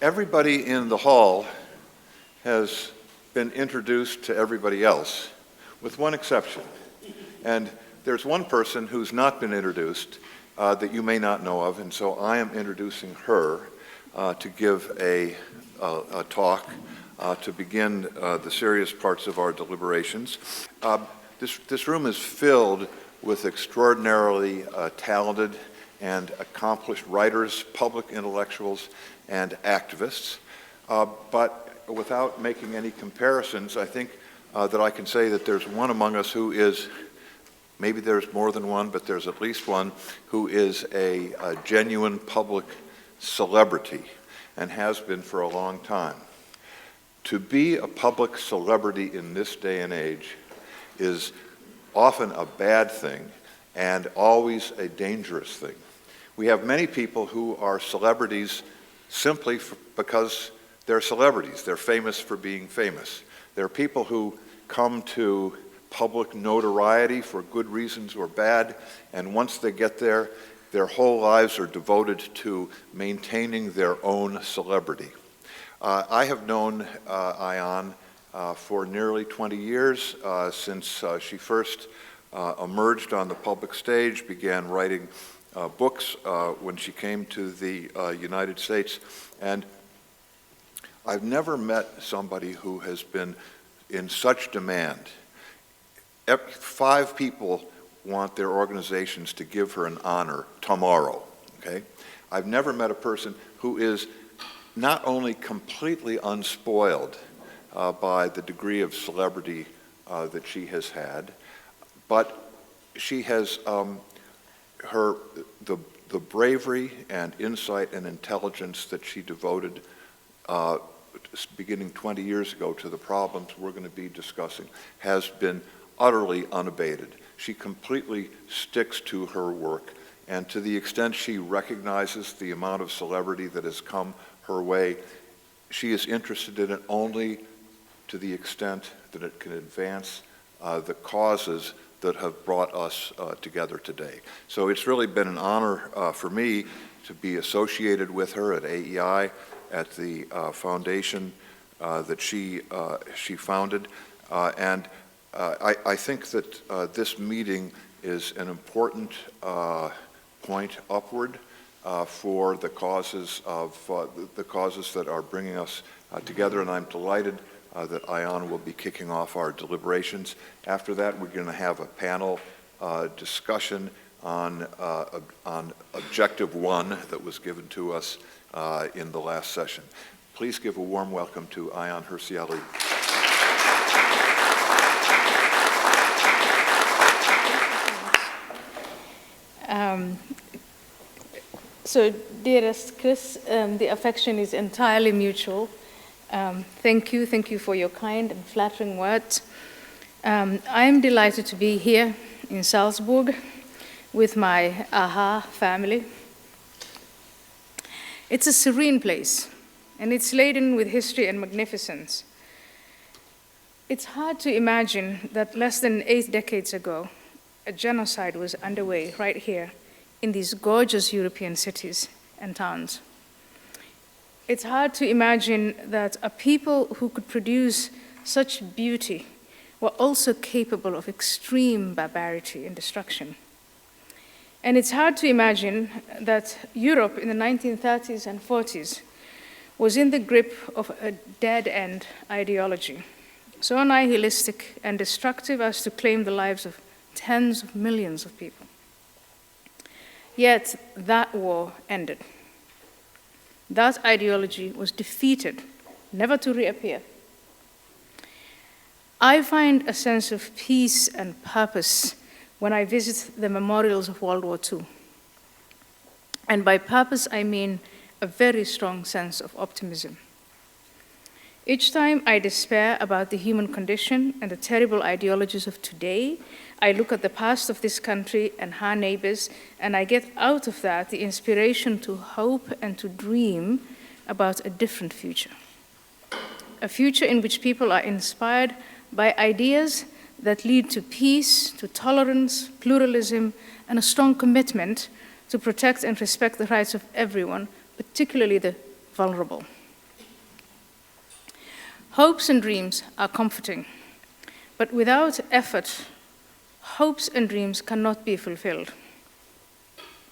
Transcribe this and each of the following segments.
Everybody in the hall has been introduced to everybody else, with one exception. And there's one person who's not been introduced that you may not know of, and so I am introducing her to give a talk to begin the serious parts of our deliberations. This room is filled with extraordinarily talented and accomplished writers, public intellectuals, and activists. But without making any comparisons, I think that I can say that there's one among us who is, maybe there's more than one, but there's at least one who is a genuine public celebrity and has been for a long time. To be a public celebrity in this day and age is often a bad thing and always a dangerous thing. We have many people who are celebrities simply because they're celebrities. They're famous for being famous. There are people who come to public notoriety for good reasons or bad, and once they get there, their whole lives are devoted to maintaining their own celebrity. I have known Ayaan for nearly 20 years, since she first emerged on the public stage, began writing books when she came to the United States. And I've never met somebody who has been in such demand. 5 people want their organizations to give her an honor tomorrow, okay? I've never met a person who is not only completely unspoiled by the degree of celebrity that she has had, but she has the bravery and insight and intelligence that she devoted beginning 20 years ago to the problems we're going to be discussing has been utterly unabated. She completely sticks to her work, and to the extent she recognizes the amount of celebrity that has come her way, she is interested in it only to the extent that it can advance the causes that have brought us together today. So it's really been an honor for me to be associated with her at AEI, at the foundation that she founded. And I think that this meeting is an important point upward for the causes that are bringing us together, and I'm delighted that Ayaan will be kicking off our deliberations. After that, we're going to have a panel discussion on Objective 1 that was given to us in the last session. Please give a warm welcome to Ayaan Hirsi Ali. So, dearest Chris, the affection is entirely mutual. Thank you for your kind and flattering words. I am delighted to be here in Salzburg with my AHA family. It's a serene place, and it's laden with history and magnificence. It's hard to imagine that less than 8 decades ago, a genocide was underway right here in these gorgeous European cities and towns. It's hard to imagine that a people who could produce such beauty were also capable of extreme barbarity and destruction. And it's hard to imagine that Europe in the 1930s and 40s was in the grip of a dead-end ideology, so nihilistic and destructive as to claim the lives of tens of millions of people. Yet that war ended. That ideology was defeated, never to reappear. I find a sense of peace and purpose when I visit the memorials of World War II. And by purpose, I mean a very strong sense of optimism. Each time I despair about the human condition and the terrible ideologies of today, I look at the past of this country and her neighbors, and I get out of that the inspiration to hope and to dream about a different future. A future in which people are inspired by ideas that lead to peace, to tolerance, pluralism, and a strong commitment to protect and respect the rights of everyone, particularly the vulnerable. Hopes and dreams are comforting, but without effort, hopes and dreams cannot be fulfilled.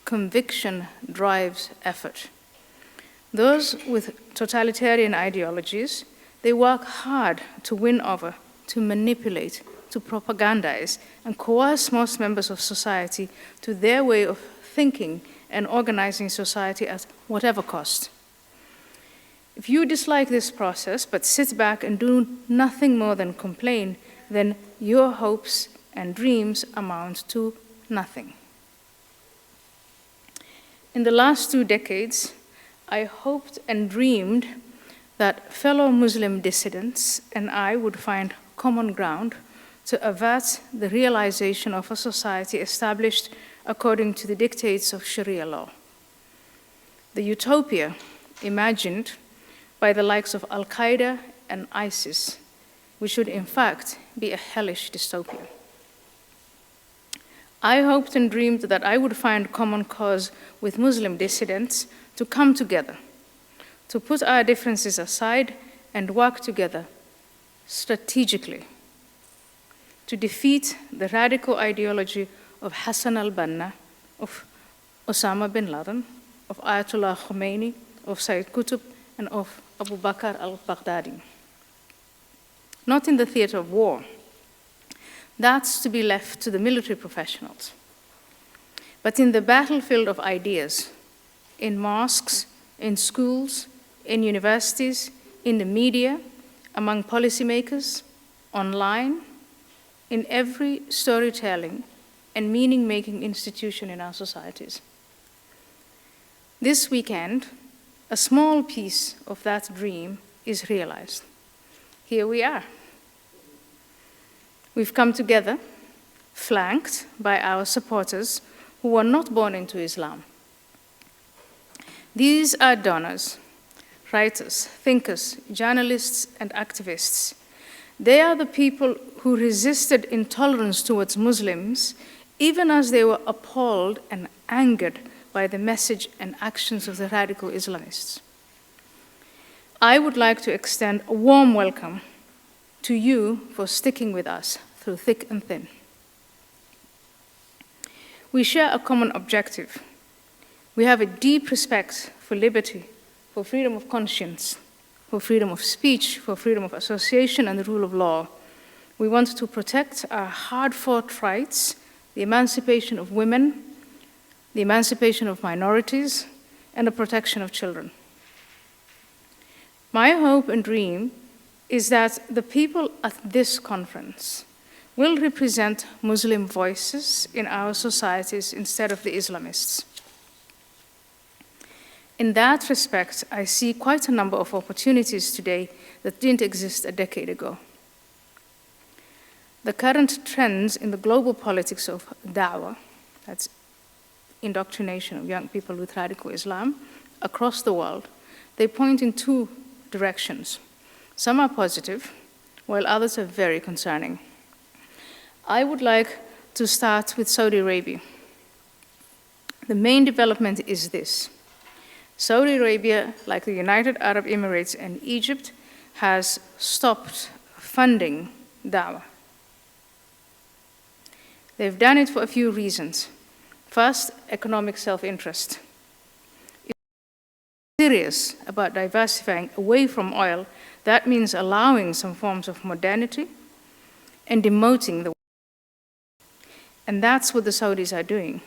Conviction drives effort. Those with totalitarian ideologies, they work hard to win over, to manipulate, to propagandize, and coerce most members of society to their way of thinking and organizing society at whatever cost. If you dislike this process but sit back and do nothing more than complain, then your hopes and dreams amount to nothing. In the last 2 decades, I hoped and dreamed that fellow Muslim dissidents and I would find common ground to avert the realization of a society established according to the dictates of Sharia law. The utopia imagined by the likes of Al-Qaeda and ISIS, which should in fact be a hellish dystopia. I hoped and dreamed that I would find common cause with Muslim dissidents to come together, to put our differences aside and work together strategically to defeat the radical ideology of Hassan al-Banna, of Osama bin Laden, of Ayatollah Khomeini, of Sayyid Qutb, and of Abu Bakr al-Baghdadi. Not in the theater of war. That's to be left to the military professionals. But in the battlefield of ideas, in mosques, in schools, in universities, in the media, among policymakers, online, in every storytelling and meaning-making institution in our societies. This weekend, a small piece of that dream is realized. Here we are. We've come together, flanked by our supporters who were not born into Islam. These are donors, writers, thinkers, journalists, and activists. They are the people who resisted intolerance towards Muslims, even as they were appalled and angered by the message and actions of the radical Islamists. I would like to extend a warm welcome to you for sticking with us through thick and thin. We share a common objective. We have a deep respect for liberty, for freedom of conscience, for freedom of speech, for freedom of association, and the rule of law. We want to protect our hard-fought rights, the emancipation of women, the emancipation of minorities, and the protection of children. My hope and dream is that the people at this conference will represent Muslim voices in our societies instead of the Islamists. In that respect, I see quite a number of opportunities today that didn't exist a decade ago. The current trends in the global politics of Dawa, that's indoctrination of young people with radical Islam, across the world, they point in 2 directions. Some are positive, while others are very concerning. I would like to start with Saudi Arabia. The main development is this. Saudi Arabia, like the United Arab Emirates and Egypt, has stopped funding Dawa. They've done it for a few reasons. First, economic self-interest. If you're serious about diversifying away from oil, that means allowing some forms of modernity and demoting the. And that's what the Saudis are doing,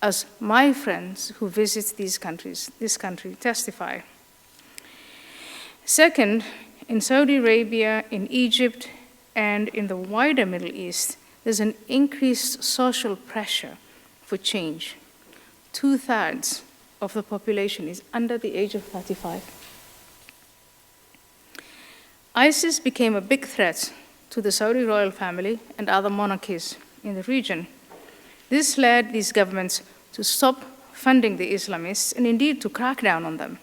as my friends who visit this country testify. Second, in Saudi Arabia, in Egypt, and in the wider Middle East, there's an increased social pressure for change. 2/3 of the population is under the age of 35. ISIS became a big threat to the Saudi royal family and other monarchies in the region. This led these governments to stop funding the Islamists and indeed to crack down on them.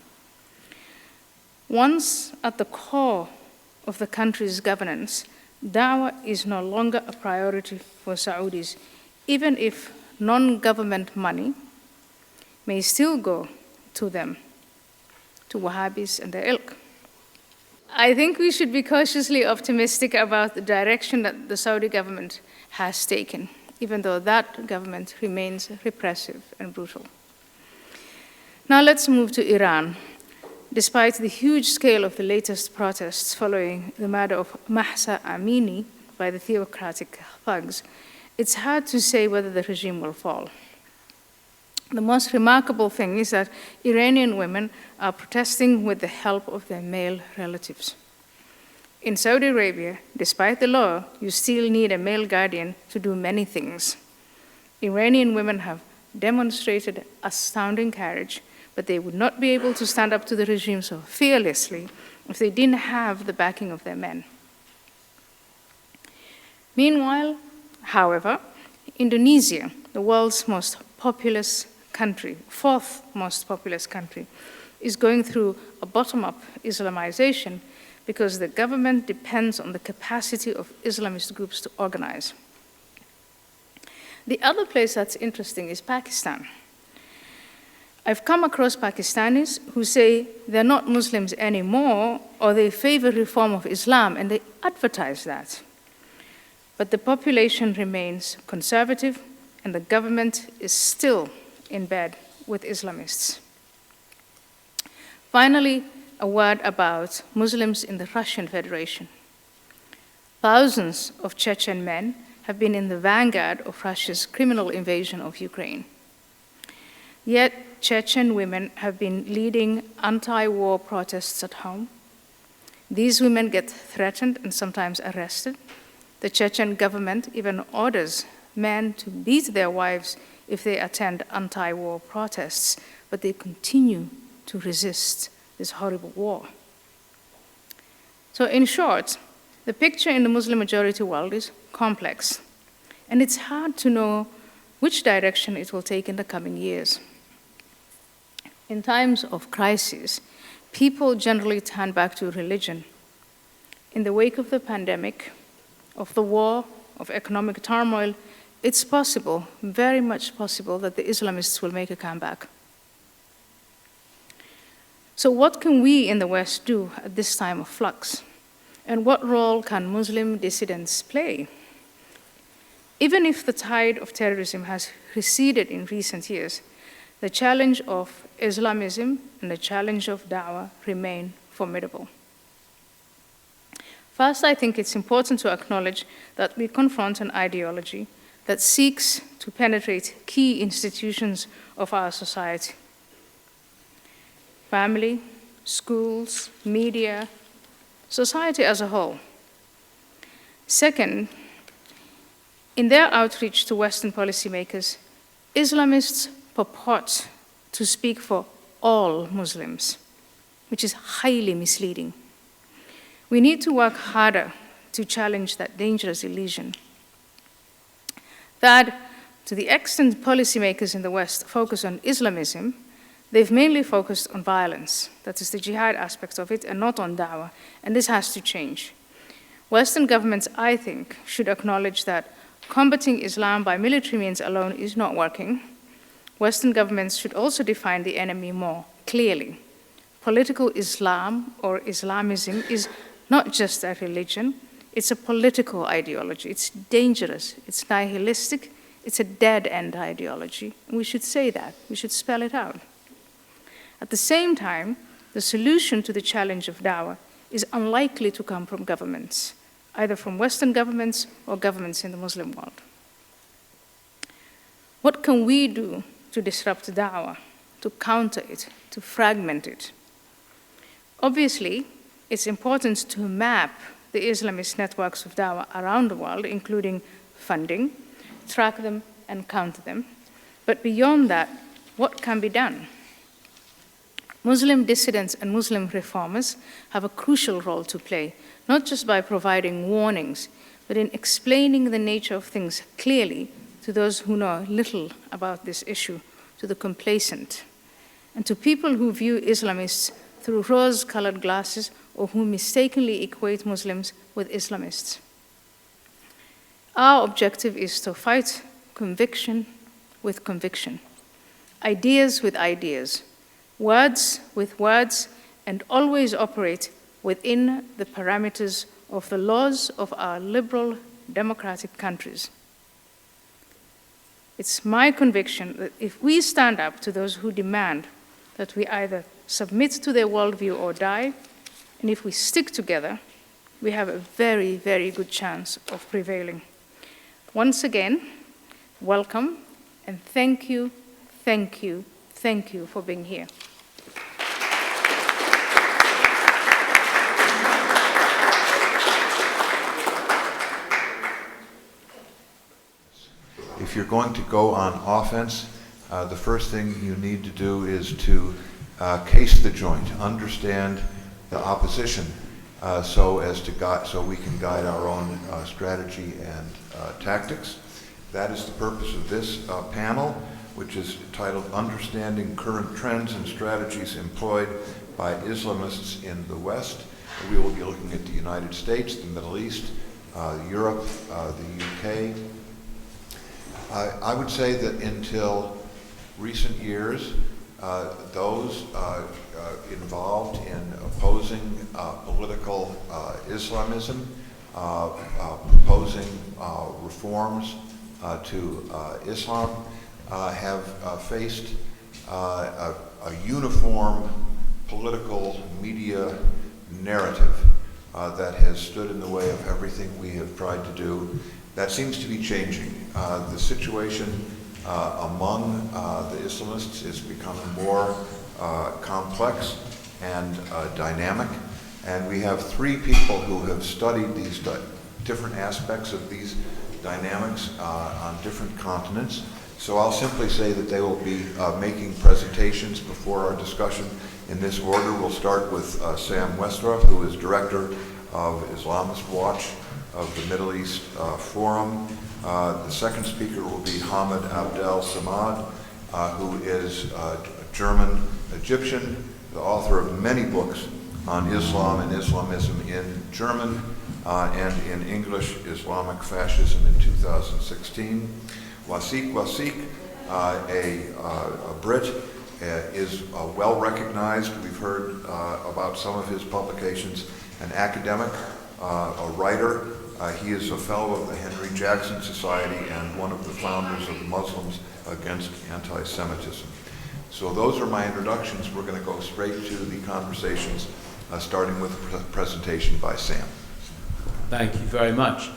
Once at the core of the country's governance, Dawa is no longer a priority for Saudis, even if non-government money may still go to them, to Wahhabis and their ilk. I think we should be cautiously optimistic about the direction that the Saudi government has taken, even though that government remains repressive and brutal. Now let's move to Iran. Despite the huge scale of the latest protests following the murder of Mahsa Amini by the theocratic thugs, it's hard to say whether the regime will fall. The most remarkable thing is that Iranian women are protesting with the help of their male relatives. In Saudi Arabia, despite the law, you still need a male guardian to do many things. Iranian women have demonstrated astounding courage, but they would not be able to stand up to the regime so fearlessly if they didn't have the backing of their men. Meanwhile, however, Indonesia, the world's most populous country, fourth most populous country, is going through a bottom-up Islamization because the government depends on the capacity of Islamist groups to organize. The other place that's interesting is Pakistan. I've come across Pakistanis who say they're not Muslims anymore or they favor reform of Islam, and they advertise that. But the population remains conservative, and the government is still in bed with Islamists. Finally, a word about Muslims in the Russian Federation. Thousands of Chechen men have been in the vanguard of Russia's criminal invasion of Ukraine. Yet, Chechen women have been leading anti-war protests at home. These women get threatened and sometimes arrested. The Chechen government even orders men to beat their wives if they attend anti-war protests, but they continue to resist this horrible war. So in short, the picture in the Muslim-majority world is complex, and it's hard to know which direction it will take in the coming years. In times of crisis, people generally turn back to religion. In the wake of the pandemic, of the war, of economic turmoil, it's possible, very much possible, that the Islamists will make a comeback. So what can we in the West do at this time of flux? And what role can Muslim dissidents play? Even if the tide of terrorism has receded in recent years, the challenge of Islamism and the challenge of Dawa remain formidable. First, I think it's important to acknowledge that we confront an ideology that seeks to penetrate key institutions of our society: family, schools, media, society as a whole. Second, in their outreach to Western policymakers, Islamists purport to speak for all Muslims, which is highly misleading. We need to work harder to challenge that dangerous illusion. Third, to the extent policymakers in the West focus on Islamism, they've mainly focused on violence, that is the jihad aspect of it, and not on dawah, and this has to change. Western governments, I think, should acknowledge that combating Islam by military means alone is not working. Western governments should also define the enemy more clearly. Political Islam or Islamism is not just a religion, it's a political ideology. It's dangerous, it's nihilistic, it's a dead-end ideology. And we should say that, we should spell it out. At the same time, the solution to the challenge of dawah is unlikely to come from governments, either from Western governments or governments in the Muslim world. What can we do to disrupt dawah, to counter it, to fragment it? Obviously, it's important to map the Islamist networks of dawah around the world, including funding, track them, and counter them. But beyond that, what can be done? Muslim dissidents and Muslim reformers have a crucial role to play, not just by providing warnings, but in explaining the nature of things clearly to those who know little about this issue, to the complacent, and to people who view Islamists through rose-colored glasses or who mistakenly equate Muslims with Islamists. Our objective is to fight conviction with conviction, ideas with ideas, words with words, and always operate within the parameters of the laws of our liberal democratic countries. It's my conviction that if we stand up to those who demand that we either submit to their worldview or die, and if we stick together, we have a very, very good chance of prevailing. Once again, welcome, and thank you, thank you, thank you for being here. If you're going to go on offense, the first thing you need to do is to case the joint, understand the opposition, so we can guide our own strategy and tactics. That is the purpose of this panel, which is titled Understanding Current Trends and Strategies Employed by Islamists in the West. We will be looking at the United States, the Middle East, Europe, the UK. I would say that until recent years, those involved in opposing political Islamism, proposing reforms to Islam, have faced a uniform political media narrative that has stood in the way of everything we have tried to do. That seems to be changing. The situation among the Islamists is becoming more complex and dynamic, and we have three people who have studied these different aspects of these dynamics on different continents. So I'll simply say that they will be making presentations before our discussion in this order. We'll start with Sam Westrop, who is director of Islamist Watch of the Middle East Forum. The second speaker will be Hamid Abdel-Samad, who is a German-Egyptian, the author of many books on Islam and Islamism in German and in English, Islamic Fascism in 2016. Wasiq Wasiq, a Brit, is well recognized. We've heard about some of his publications. An academic, a writer. He is a fellow of the Henry Jackson Society and one of the founders of the Muslims Against Antisemitism. So those are my introductions. We're going to go straight to the conversations, starting with a presentation by Sam. Thank you very much.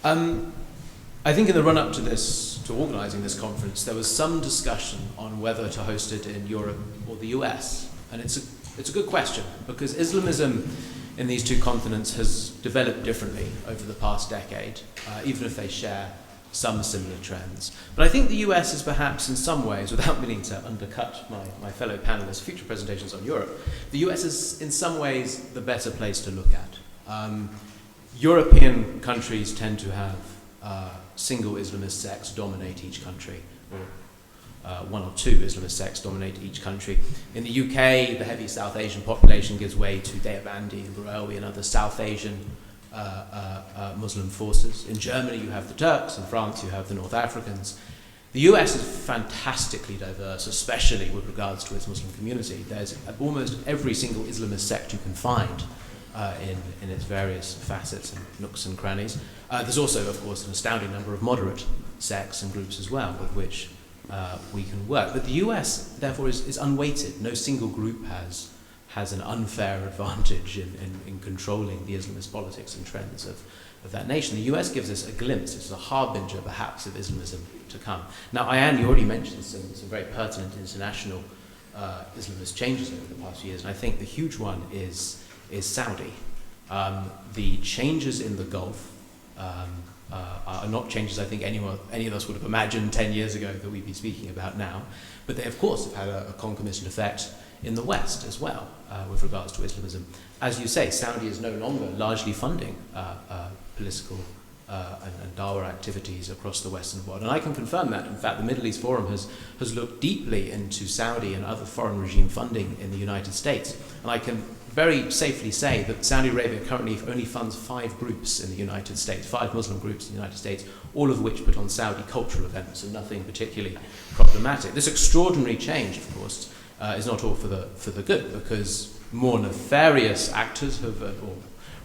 I think in the run-up to organizing this conference, there was some discussion on whether to host it in Europe or the US. And it's a good question, because Islamism in these two continents has developed differently over the past decade, even if they share some similar trends. But I think the US is perhaps in some ways, without meaning to undercut my fellow panelists' future presentations on Europe, the US is in some ways the better place to look at. European countries tend to have single Islamist sects dominate each country, or one or two Islamist sects dominate each country. In the UK, the heavy South Asian population gives way to Deobandi and Bareilly and other South Asian Muslim forces. In Germany, you have the Turks. In France, you have the North Africans. The US is fantastically diverse, especially with regards to its Muslim community. There's almost every single Islamist sect you can find in its various facets and nooks and crannies. There's also, of course, an astounding number of moderate sects and groups as well, with which we can work. But the US, therefore, is unweighted. No single group has an unfair advantage in controlling the Islamist politics and trends of that nation. The US gives us a glimpse. It's a harbinger, perhaps, of Islamism to come. Now, Ayaan, you already mentioned some very pertinent international Islamist changes over the past few years, and I think the huge one is Saudi. The changes in the Gulf are not changes I think any of us would have imagined 10 years ago that we'd be speaking about now, but they of course have had a concomitant effect in the West as well with regards to Islamism. As you say, Saudi is no longer largely funding political and Dawa activities across the Western world, and I can confirm that. In fact, the Middle East Forum has looked deeply into Saudi and other foreign regime funding in the United States, and I can very safely say that Saudi Arabia currently only funds 5 groups in the United States, 5 Muslim groups in the United States, all of which put on Saudi cultural events and nothing particularly problematic. This extraordinary change, of course, is not all for the good, because more nefarious actors or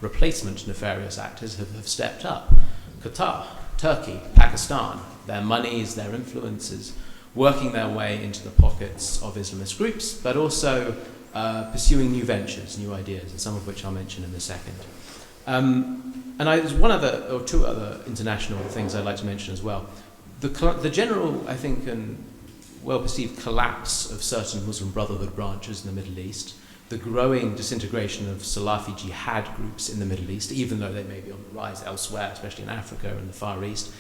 replacement nefarious actors have stepped up. Qatar, Turkey, Pakistan, their monies, their influences, working their way into the pockets of Islamist groups, but also pursuing new ventures, new ideas, and some of which I'll mention in a second. There's one other, or two other international things I'd like to mention as well. The general, I think, and well-perceived collapse of certain Muslim Brotherhood branches in the Middle East, the growing disintegration of Salafi jihad groups in the Middle East, even though they may be on the rise elsewhere, especially in Africa and the Far East,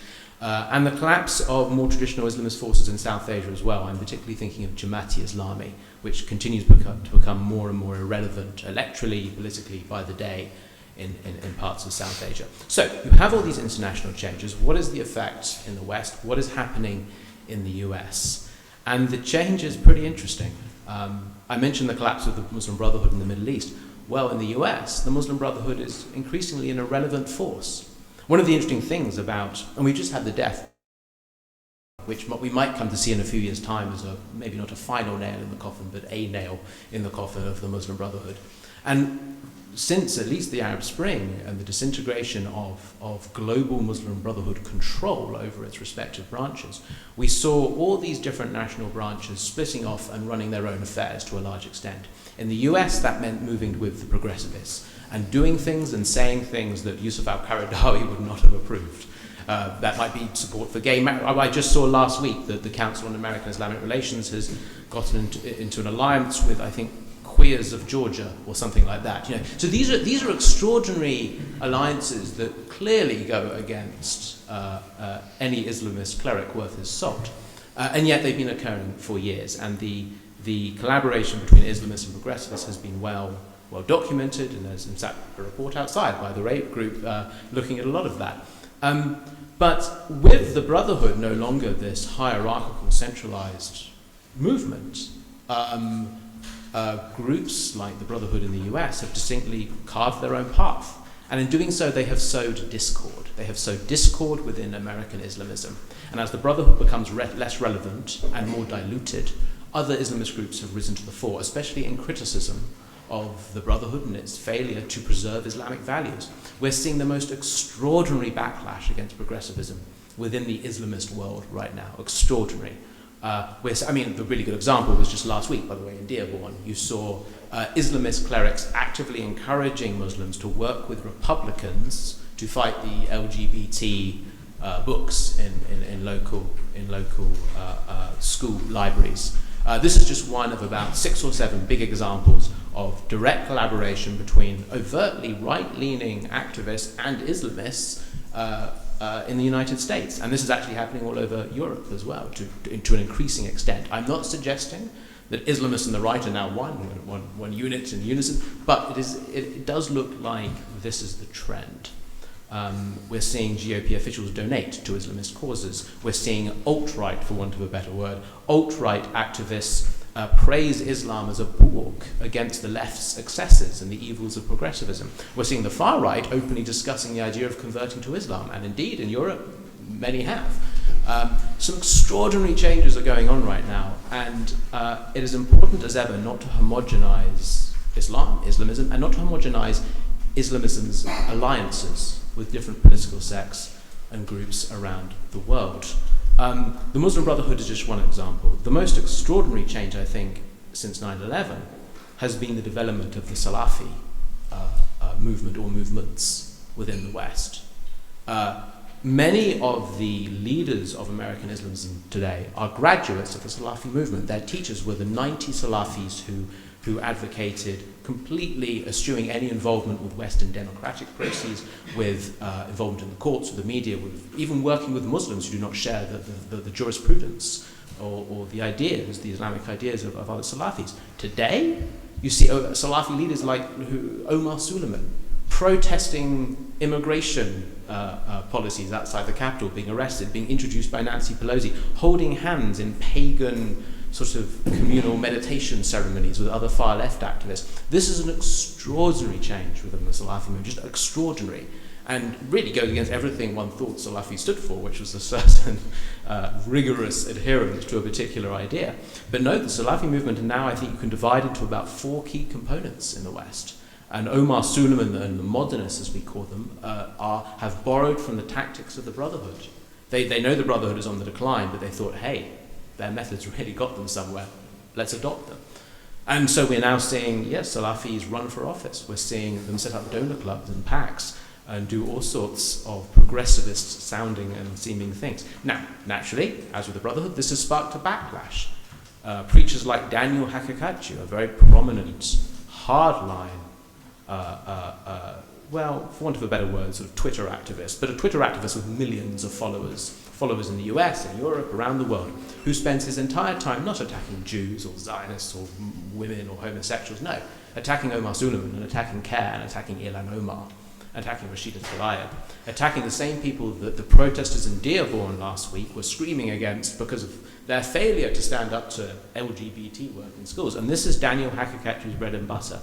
and the collapse of more traditional Islamist forces in South Asia as well. I'm particularly thinking of Jamaati Islami, which continues to become more and more irrelevant electorally, politically, by the day in parts of South Asia. So you have all these international changes. What is the effect in the West? What is happening in the US? And the change is pretty interesting. I mentioned the collapse of the Muslim Brotherhood in the Middle East. Well, in the US, the Muslim Brotherhood is increasingly an irrelevant force. One of the interesting things about, and we just had the death, which we might come to see in a few years' time as maybe not a final nail in the coffin, but a nail in the coffin of the Muslim Brotherhood. And since at least the Arab Spring and the disintegration of global Muslim Brotherhood control over its respective branches, we saw all these different national branches splitting off and running their own affairs to a large extent. In the US, that meant moving with the progressivists and doing things and saying things that Yusuf al-Qaradawi would not have approved. That might be support for gay marriage. I just saw last week that the Council on American Islamic Relations has gotten into an alliance with, I think, Queers of Georgia or something like that. So these are extraordinary alliances that clearly go against any Islamist cleric worth his salt, and yet they've been occurring for years. And the collaboration between Islamists and progressivists has been well documented, and there's in fact a report outside by the Rape Group looking at a lot of that. But with the Brotherhood no longer this hierarchical, centralized movement, groups like the Brotherhood in the US have distinctly carved their own path. And in doing so, they have sowed discord. They have sowed discord within American Islamism. And as the Brotherhood becomes less relevant and more diluted, other Islamist groups have risen to the fore, especially in criticism of the Brotherhood and its failure to preserve Islamic values. We're seeing the most extraordinary backlash against progressivism within the Islamist world right now. Extraordinary. The really good example was just last week, by the way, in Dearborn. You saw Islamist clerics actively encouraging Muslims to work with Republicans to fight the LGBT books in local school libraries. This is just one of about 6 or 7 big examples of direct collaboration between overtly right-leaning activists and Islamists in the United States. And this is actually happening all over Europe as well, to an increasing extent. I'm not suggesting that Islamists and the right are now one unit in unison, but it does look like this is the trend. We're seeing GOP officials donate to Islamist causes. We're seeing alt-right, for want of a better word, alt-right activists praise Islam as a bulwark against the left's excesses and the evils of progressivism. We're seeing the far right openly discussing the idea of converting to Islam, and indeed in Europe, many have. Some extraordinary changes are going on right now, and it is important as ever not to homogenize Islamism, and not to homogenize Islamism's alliances with different political sects and groups around the world. The Muslim Brotherhood is just one example. The most extraordinary change, I think, since 9/11 has been the development of the Salafi movement or movements within the West. Many of the leaders of American Islamism today are graduates of the Salafi movement. Their teachers were the 90 Salafis who advocated completely eschewing any involvement with Western democratic processes, with involvement in the courts, with the media, with even working with Muslims who do not share the jurisprudence or the ideas, the Islamic ideas of other Salafis. Today, you see Salafi leaders like Omar Suleiman protesting immigration policies outside the capital, being arrested, being introduced by Nancy Pelosi, holding hands in pagan sort of communal meditation ceremonies with other far-left activists. This is an extraordinary change within the Salafi movement, just extraordinary. and really goes against everything one thought Salafi stood for, which was a certain rigorous adherence to a particular idea. But no, the Salafi movement, and now I think you can divide into about 4 key components in the West. And Omar Suleiman and the modernists, as we call them, have borrowed from the tactics of the Brotherhood. They know the Brotherhood is on the decline, but they thought, hey, their methods really got them somewhere. Let's adopt them. And so we're now seeing, yes, Salafis run for office. We're seeing them set up donor clubs and PACs and do all sorts of progressivist sounding and seeming things. Now, naturally, as with the Brotherhood, this has sparked a backlash. Preachers like Daniel Hakakachu, a very prominent, hardline, well, for want of a better word, sort of Twitter activist, but a Twitter activist with millions of followers in the US, in Europe, around the world, who spends his entire time not attacking Jews or Zionists or women or homosexuals, no, attacking Omar Suleiman and attacking CARE and attacking Ilan Omar, attacking Rashida Tlaib, attacking the same people that the protesters in Dearborn last week were screaming against because of their failure to stand up to LGBT work in schools. And this is Daniel Hakakachu's bread and butter.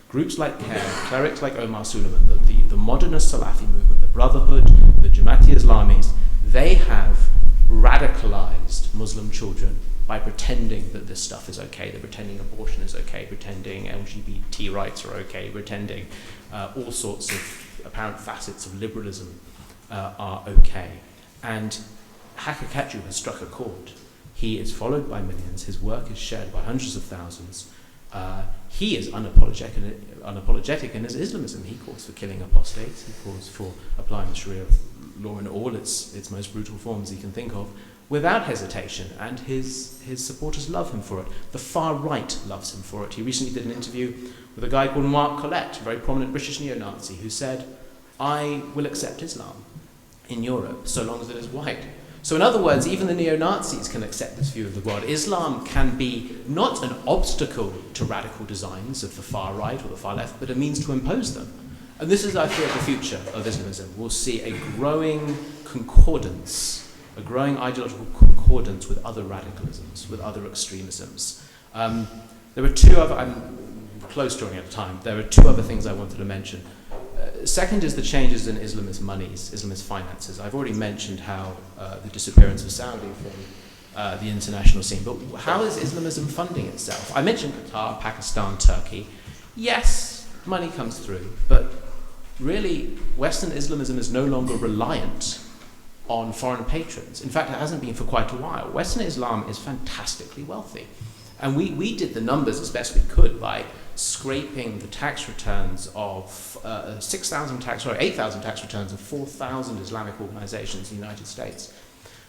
Groups like CARE, clerics like Omar Suleiman, the modernist Salafi movement, the Brotherhood, the Jamaati Islamis, they have radicalized Muslim children by pretending that this stuff is okay. They're pretending abortion is okay, pretending LGBT rights are okay, pretending all sorts of apparent facets of liberalism are okay. And Hakakachu has struck a chord. He is followed by millions. His work is shared by hundreds of thousands. He is unapologetic in his Islamism. He calls for killing apostates. He calls for applying the Sharia law in all its most brutal forms he can think of, without hesitation, and his supporters love him for it. The far right loves him for it. He recently did an interview with a guy called Mark Collette, a very prominent British neo-Nazi, who said, I will accept Islam in Europe so long as it is white. So in other words, even the neo-Nazis can accept this view of the world. Islam can be not an obstacle to radical designs of the far right or the far left, but a means to impose them. And this is, I fear, the future of Islamism. We'll see a growing concordance, a growing ideological concordance with other radicalisms, with other extremisms. There were 2 other, I'm close to running out of time, there are 2 other things I wanted to mention. Second is the changes in Islamist monies, Islamist finances. I've already mentioned how the disappearance of Saudi from the international scene, but how is Islamism funding itself? I mentioned Qatar, Pakistan, Turkey. Yes, money comes through, but really Western Islamism is no longer reliant on foreign patrons. In fact, it hasn't been for quite a while. Western Islam is fantastically wealthy. And we did the numbers as best we could by scraping the tax returns of 8,000 tax returns of 4,000 Islamic organizations in the United States.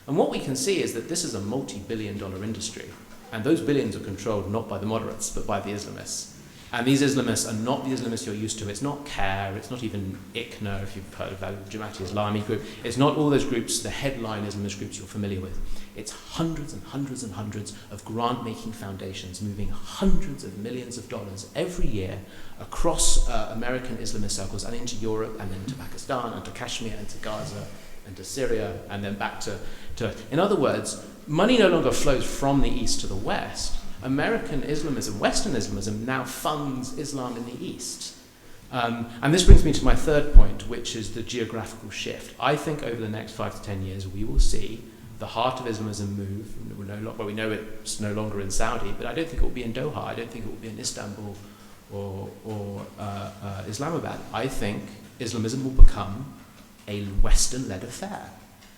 And what we can see is that this is a multi-billion-dollar industry. And those billions are controlled not by the moderates, but by the Islamists. And these Islamists are not the Islamists you're used to. It's not CARE, it's not even ICNA, if you've heard of that, the Jamaati Islami group. It's not all those groups, the headline Islamist groups you're familiar with. It's hundreds and hundreds and hundreds of grant-making foundations moving hundreds of millions of dollars every year across American Islamist circles and into Europe and then to Pakistan and to Kashmir and to Gaza and to Syria and then back to. In other words, money no longer flows from the East to the West. American Islamism, Western Islamism, now funds Islam in the East. And this brings me to my third point, which is the geographical shift. I think over the next 5 to 10 years, we will see the heart of Islamism move. We know it's no longer in Saudi, but I don't think it will be in Doha. I don't think it will be in Istanbul or Islamabad. I think Islamism will become a Western-led affair.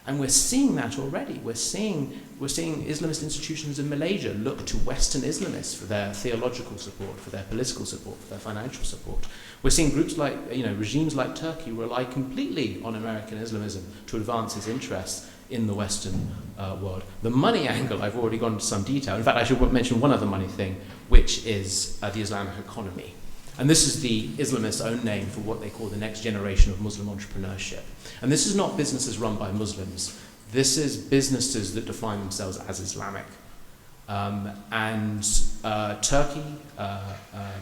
And we're seeing that already. We're seeing Islamist institutions in Malaysia look to Western Islamists for their theological support, for their political support, for their financial support. We're seeing groups like, regimes like Turkey rely completely on American Islamism to advance its interests in the Western world. The money angle, I've already gone into some detail. In fact, I should mention one other money thing, which is the Islamic economy. And this is the Islamists' own name for what they call the next generation of Muslim entrepreneurship. And this is not businesses run by Muslims. This is businesses that define themselves as Islamic. Turkey,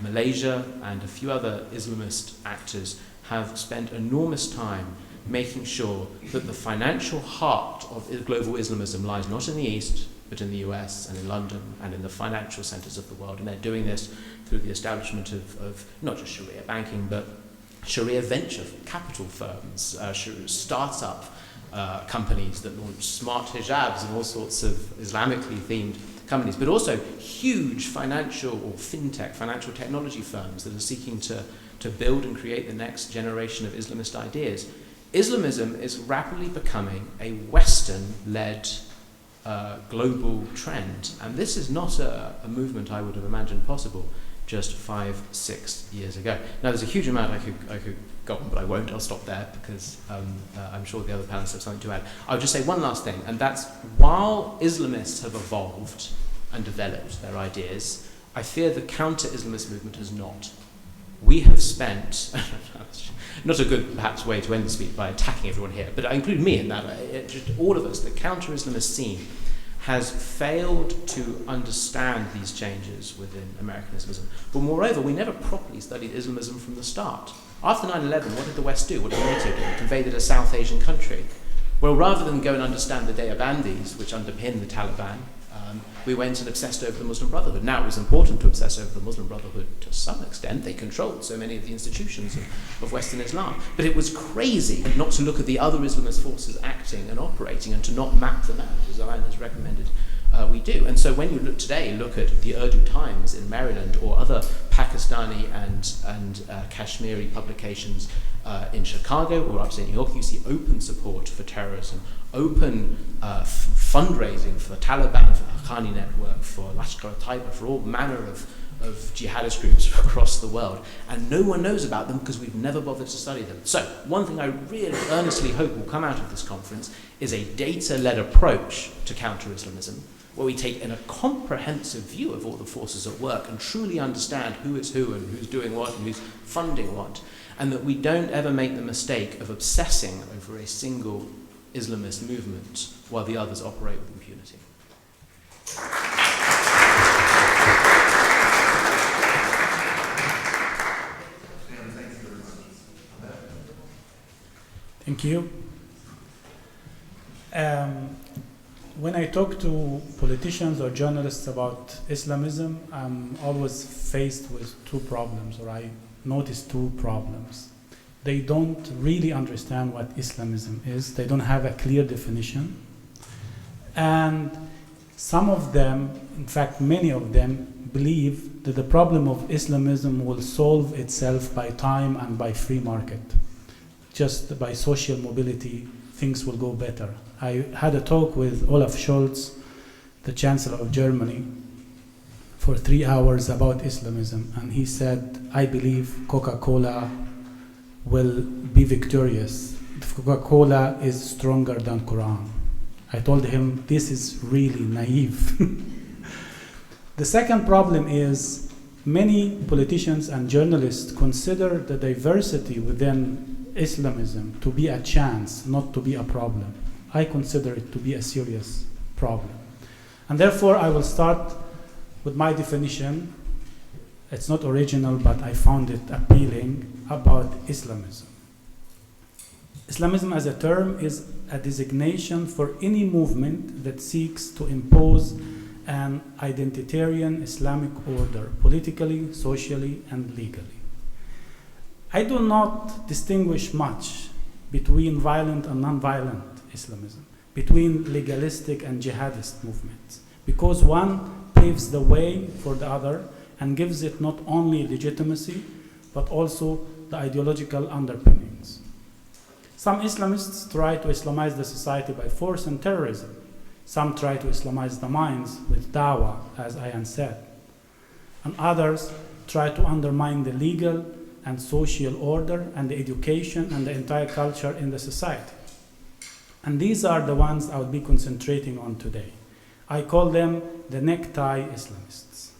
Malaysia, and a few other Islamist actors have spent enormous time making sure that the financial heart of global Islamism lies not in the East, but in the US and in London and in the financial centers of the world. And they're doing this through the establishment of not just Sharia banking, but Sharia venture capital firms, startup companies that launch smart hijabs and all sorts of Islamically themed companies, but also huge financial or fintech, financial technology firms that are seeking to build and create the next generation of Islamist ideas. Islamism is rapidly becoming a Western-led global trend, and this is not a movement I would have imagined possible just 5-6 years ago. Now, there's a huge amount I could go on, but I won't. I'll stop there because I'm sure the other panelists have something to add. I'll just say one last thing, and that's while Islamists have evolved and developed their ideas, I fear the counter-Islamist movement has not. We have spent, not a good perhaps way to end the speech by attacking everyone here, but I include me in that, just all of us, the counter-Islamist scene has failed to understand these changes within American Islamism. But moreover, we never properly studied Islamism from the start. After 9/11, what did the West do? What did NATO do? It invaded a South Asian country. Well, rather than go and understand the Deobandis, which underpin the Taliban, we went and obsessed over the Muslim Brotherhood. Now, it was important to obsess over the Muslim Brotherhood to some extent. They controlled so many of the institutions of Western Islam. But it was crazy not to look at the other Islamist forces acting and operating and to not map them out, as Ayaan has recommended we do. And so when you look at the Urdu Times in Maryland or other Pakistani and Kashmiri publications in Chicago or upstate New York, you see open support for terrorism, open fundraising for the Taliban, for the Haqqani network, for Lashkar-e-Taiba, for all manner of jihadist groups across the world. And no one knows about them because we've never bothered to study them. So one thing I really earnestly hope will come out of this conference is a data-led approach to counter-Islamism, where we take in a comprehensive view of all the forces at work and truly understand who is who and who's doing what and who's funding what, and that we don't ever make the mistake of obsessing over a single Islamist movement while the others operate with impunity. Thank you. When I talk to politicians or journalists about Islamism, I'm always faced with two problems, or I notice two problems. They don't really understand what Islamism is. They don't have a clear definition. And some of them, in fact, many of them, believe that the problem of Islamism will solve itself by time and by free market. Just by social mobility, things will go better. I had a talk with Olaf Scholz, the Chancellor of Germany, for 3 hours about Islamism, and he said, I believe Coca-Cola will be victorious. Coca-Cola is stronger than Quran. I told him, this is really naive. The second problem is many politicians and journalists consider the diversity within Islamism to be a chance, not to be a problem. I consider it to be a serious problem. And therefore, I will start with my definition. It's not original, but I found it appealing about Islamism. Islamism as a term is a designation for any movement that seeks to impose an identitarian Islamic order, politically, socially, and legally. I do not distinguish much between violent and non-violent Islamism, between legalistic and jihadist movements, because one paves the way for the other and gives it not only legitimacy, but also the ideological underpinnings. Some Islamists try to Islamize the society by force and terrorism. Some try to Islamize the minds with Dawa, as Ayaan said. And others try to undermine the legal and social order and the education and the entire culture in the society. And these are the ones I will be concentrating on today. I call them the necktie Islamists.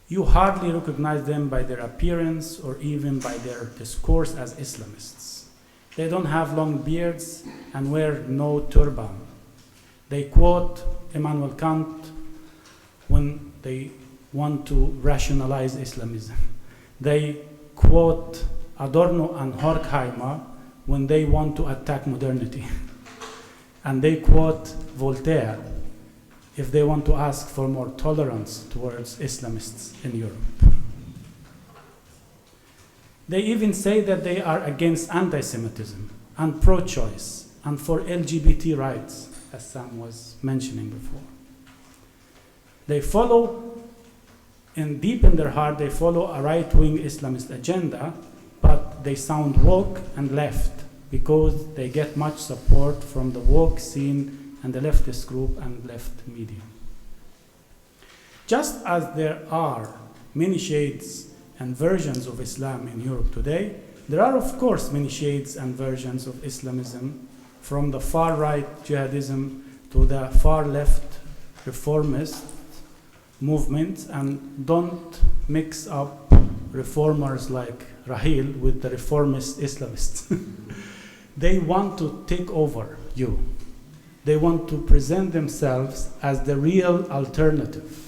You hardly recognize them by their appearance or even by their discourse as Islamists. They don't have long beards and wear no turban. They quote Immanuel Kant when they want to rationalize Islamism. They quote Adorno and Horkheimer when they want to attack modernity. And they quote Voltaire if they want to ask for more tolerance towards Islamists in Europe. They even say that they are against anti-Semitism and pro-choice and for LGBT rights, as Sam was mentioning before. They follow, and deep in their heart, they follow a right-wing Islamist agenda, but they sound woke and left because they get much support from the woke scene and the leftist group and left media. Just as there are many shades and versions of Islam in Europe today, there are of course many shades and versions of Islamism, from the far right jihadism to the far left reformist movements, and don't mix up reformers like Rahil with the reformist Islamists. They want to take over you. They want to present themselves as the real alternative.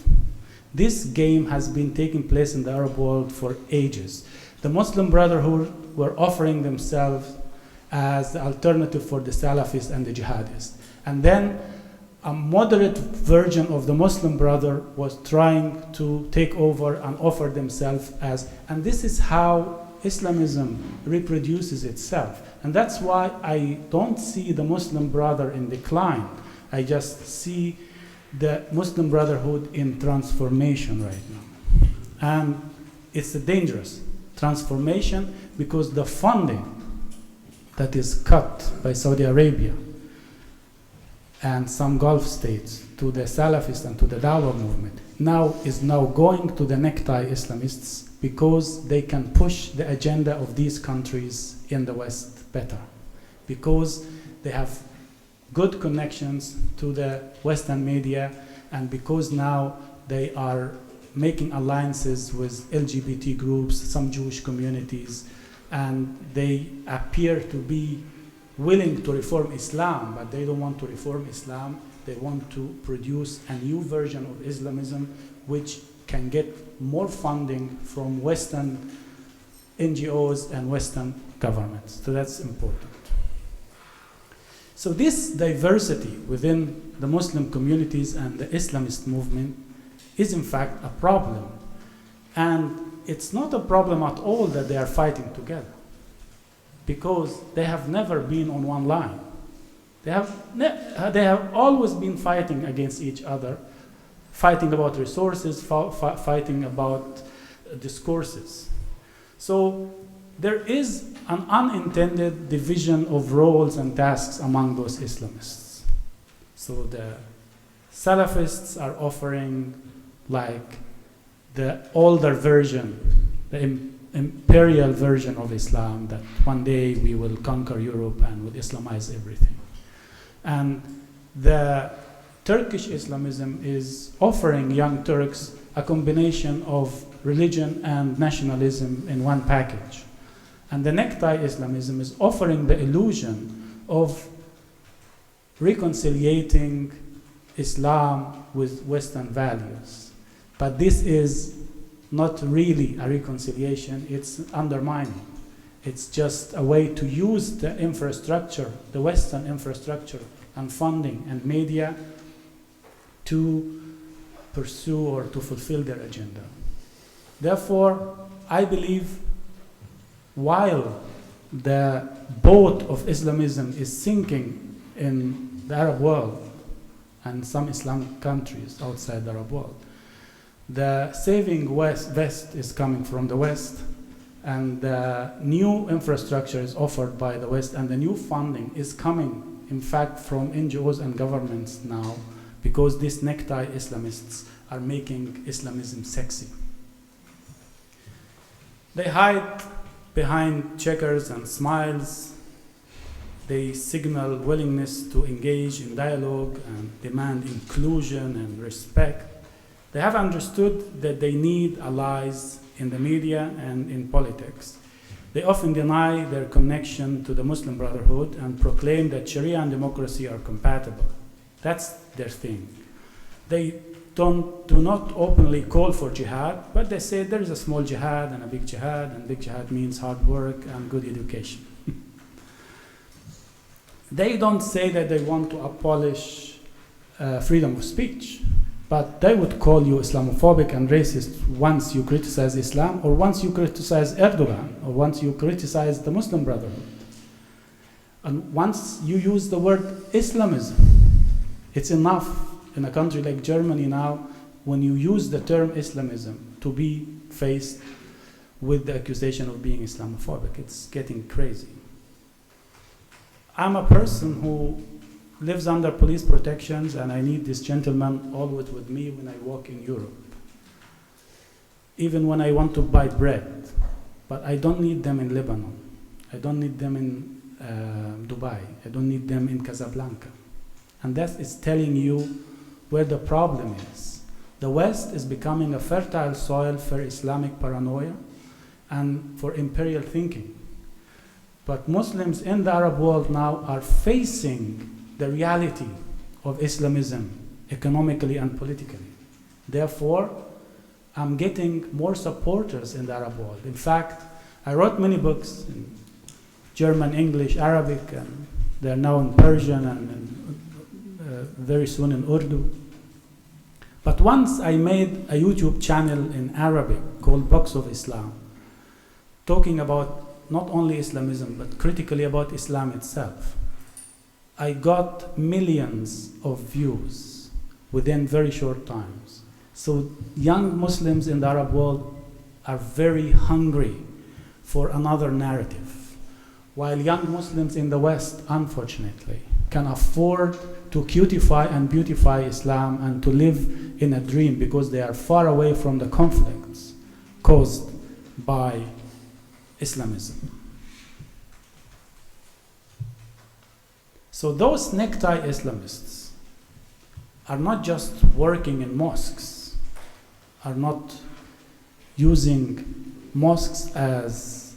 This game has been taking place in the Arab world for ages. The Muslim Brotherhood were offering themselves as the alternative for the Salafis and the jihadists. And then a moderate version of the Muslim Brother was trying to take over and offer themselves as, and this is how Islamism reproduces itself. And that's why I don't see the Muslim Brother in decline. I just see the Muslim Brotherhood in transformation right now. And it's a dangerous transformation because the funding that is cut by Saudi Arabia and some Gulf states to the Salafists and to the Dawa movement is now going to the necktie Islamists because they can push the agenda of these countries in the West better, because they have good connections to the Western media, and because now they are making alliances with LGBT groups, some Jewish communities, and they appear to be willing to reform Islam, but they don't want to reform Islam. They want to produce a new version of Islamism which can get more funding from Western NGOs and Western governments. So that's important. So this diversity within the Muslim communities and the Islamist movement is in fact a problem. And it's not a problem at all that they are fighting together, because they have never been on one line. They have always been fighting against each other, fighting about resources, fighting about discourses. So there is an unintended division of roles and tasks among those Islamists. So the Salafists are offering like the older version, the imperial version of Islam, that one day we will conquer Europe and will Islamize everything. And the Turkish Islamism is offering young Turks a combination of religion and nationalism in one package. And the necktie Islamism is offering the illusion of reconciliating Islam with Western values. But this is not really a reconciliation, it's undermining. It's just a way to use the infrastructure, the Western infrastructure and funding and media to pursue or to fulfill their agenda. Therefore, I believe while the boat of Islamism is sinking in the Arab world and some Islamic countries outside the Arab world, the saving West is coming from the West, and the new infrastructure is offered by the West, and the new funding is coming, in fact, from NGOs and governments now, because these necktie Islamists are making Islamism sexy. They hide behind checkers and smiles. They signal willingness to engage in dialogue and demand inclusion and respect. They have understood that they need allies in the media and in politics. They often deny their connection to the Muslim Brotherhood and proclaim that Sharia and democracy are compatible. That's their thing. They do not openly call for jihad, but they say there is a small jihad and big jihad means hard work and good education. They don't say that they want to abolish freedom of speech, But they would call you Islamophobic and racist once you criticize Islam, or once you criticize Erdogan, or once you criticize the Muslim Brotherhood. And once you use the word Islamism, it's enough in a country like Germany now, when you use the term Islamism, to be faced with the accusation of being Islamophobic. It's getting crazy. I'm a person who lives under police protections, and I need this gentleman always with me when I walk in Europe. Even when I want to buy bread, but I don't need them in Lebanon. I don't need them in Dubai. I don't need them in Casablanca. And that is telling you where the problem is. The West is becoming a fertile soil for Islamic paranoia and for imperial thinking. But Muslims in the Arab world now are facing the reality of Islamism economically and politically. Therefore, I'm getting more supporters in the Arab world. In fact, I wrote many books in German, English, Arabic, and they're now in Persian and very soon in Urdu. But once I made a YouTube channel in Arabic called Box of Islam, talking about not only Islamism, but critically about Islam itself. I got millions of views within very short times. So young Muslims in the Arab world are very hungry for another narrative, while young Muslims in the West, unfortunately, can afford to cutify and beautify Islam and to live in a dream because they are far away from the conflicts caused by Islamism. So those necktie Islamists are not just working in mosques, are not using mosques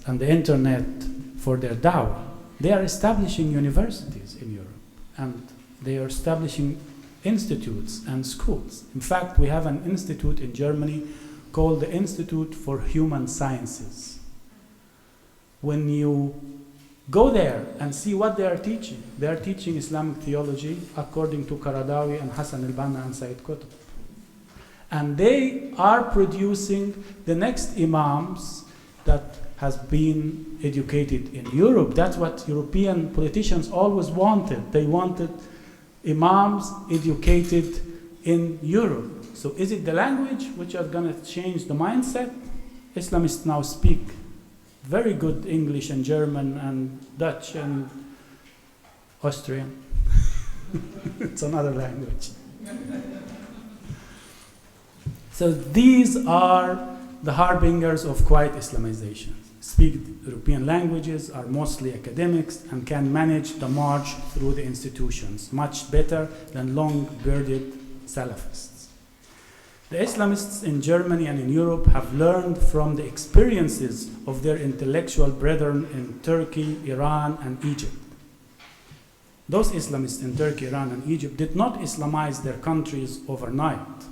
and the internet for their dawah. They are establishing universities in Europe, and they are establishing institutes and schools. In fact, we have an institute in Germany called the Institute for Human Sciences. When you go there and see what they are teaching Islamic theology according to Qaradawi and Hassan al-Banna and Sayyid Qutb. And they are producing the next imams that has been educated in Europe. That's what European politicians always wanted. They wanted imams educated in Europe. So is it the language which are going to change the mindset? Islamists now speak very good English and German and Dutch and Austrian. It's another language. So these are the harbingers of quiet Islamization. Speak European languages, are mostly academics, and can manage the march through the institutions much better than long-bearded Salafists. The Islamists in Germany and in Europe have learned from the experiences of their intellectual brethren in Turkey, Iran, and Egypt. Those Islamists in Turkey, Iran, and Egypt did not Islamize their countries overnight,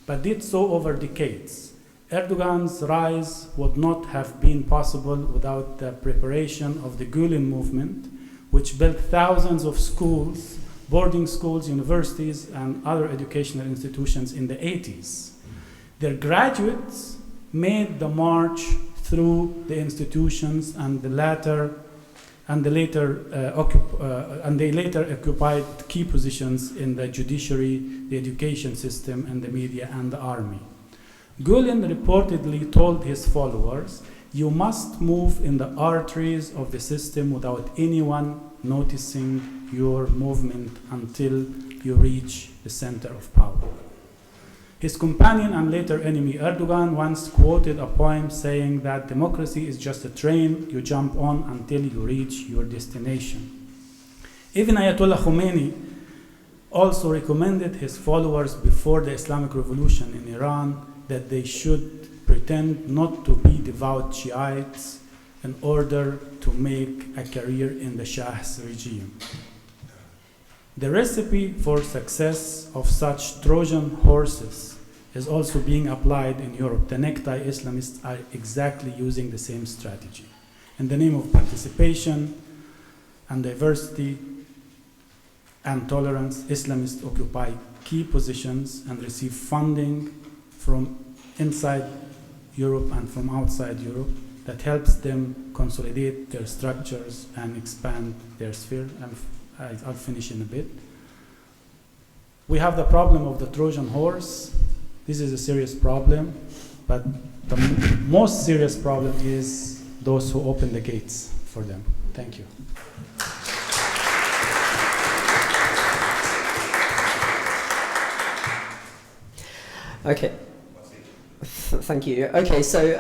but did so over decades. Erdogan's rise would not have been possible without the preparation of the Gulen movement, which built thousands of schools, boarding schools, universities, and other educational institutions in the 80s. Their graduates made the march through the institutions, and they later occupied key positions in the judiciary, the education system, and the media and the army. Gulen reportedly told his followers, "You must move in the arteries of the system without anyone noticing your movement until you reach the center of power." His companion and later enemy Erdogan once quoted a poem saying that democracy is just a train you jump on until you reach your destination. Even Ayatollah Khomeini also recommended his followers before the Islamic Revolution in Iran that they should pretend not to be devout Shiites in order to make a career in the Shah's regime. The recipe for success of such Trojan horses is also being applied in Europe. The necktie Islamists are exactly using the same strategy. In the name of participation and diversity and tolerance, Islamists occupy key positions and receive funding from inside Europe and from outside Europe that helps them consolidate their structures and expand their sphere. And I'll finish in a bit. We have the problem of the Trojan horse. This is a serious problem, but the most serious problem is those who open the gates for them. Thank you. Okay. Thank you. Okay, so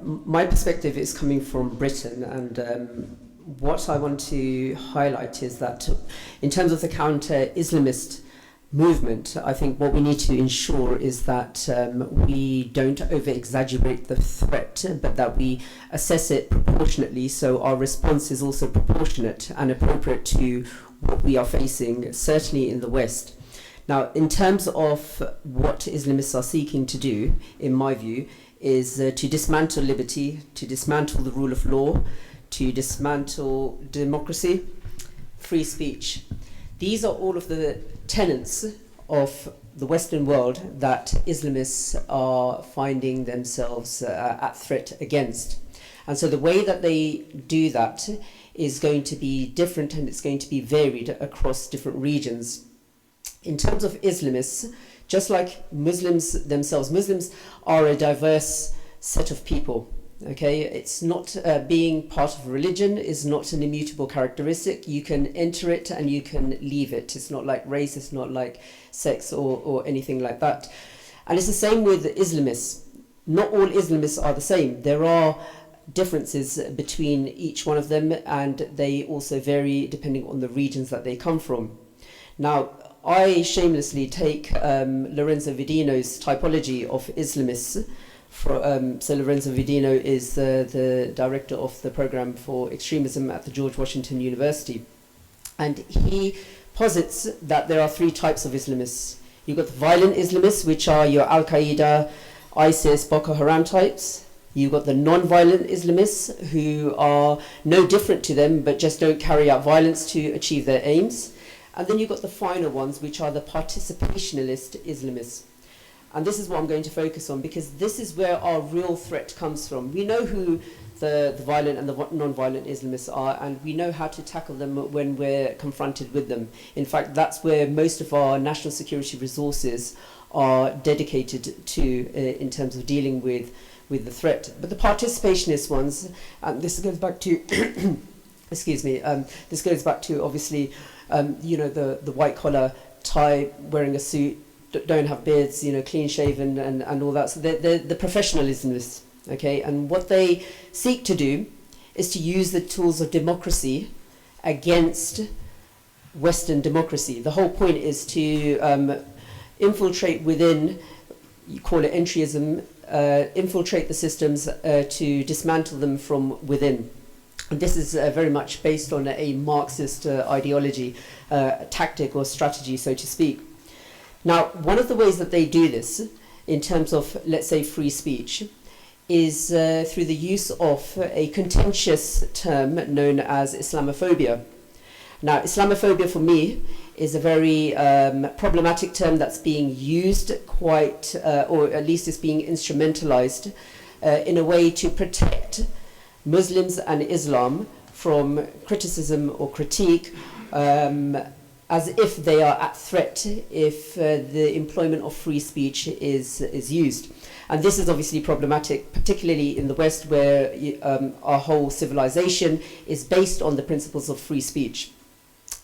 my perspective is coming from Britain, and what I want to highlight is that in terms of the counter-Islamist movement, I think what we need to ensure is that we don't over-exaggerate the threat, but that we assess it proportionately, so our response is also proportionate and appropriate to what we are facing, certainly in the West. Now, in terms of what Islamists are seeking to do, in my view, is to dismantle liberty, to dismantle the rule of law, to dismantle democracy, free speech. These are all of the tenets of the Western world that Islamists are finding themselves at threat against. And so the way that they do that is going to be different, and it's going to be varied across different regions. In terms of Islamists, just like Muslims themselves, Muslims are a diverse set of people. Okay, it's not being part of a religion is not an immutable characteristic. You can enter it and you can leave it. It's not like race, it's not like sex or anything like that. And it's the same with Islamists. Not all Islamists are the same. There are differences between each one of them, and they also vary depending on the regions that they come from. Now, I shamelessly take Lorenzo Vidino's typology of Islamists. So Lorenzo Vidino is the director of the program for extremism at the George Washington University. And he posits that there are three types of Islamists. You've got the violent Islamists, which are your Al-Qaeda, ISIS, Boko Haram types. You've got the non-violent Islamists, who are no different to them, but just don't carry out violence to achieve their aims. And then you've got the final ones, which are the participationalist Islamists. And this is what I'm going to focus on, because this is where our real threat comes from. We know who the violent and the non-violent Islamists are, and we know how to tackle them when we're confronted with them. In fact, that's where most of our national security resources are dedicated to in terms of dealing with the threat. But the participationist ones, and this goes back to, excuse me, this goes back to obviously, the white collar tie, wearing a suit, don't have beards, clean shaven and all that. So they're the professionalisms, okay? And what they seek to do is to use the tools of democracy against Western democracy. The whole point is to infiltrate within, you call it entryism, infiltrate the systems to dismantle them from within. And this is very much based on a Marxist ideology, tactic or strategy, so to speak. Now, one of the ways that they do this, in terms of, let's say, free speech, is through the use of a contentious term known as Islamophobia. Now, Islamophobia for me is a very problematic term that's being used quite, or at least is being instrumentalized in a way to protect Muslims and Islam from criticism or critique, as if they are at threat if the employment of free speech is used. And this is obviously problematic, particularly in the West, where our whole civilization is based on the principles of free speech.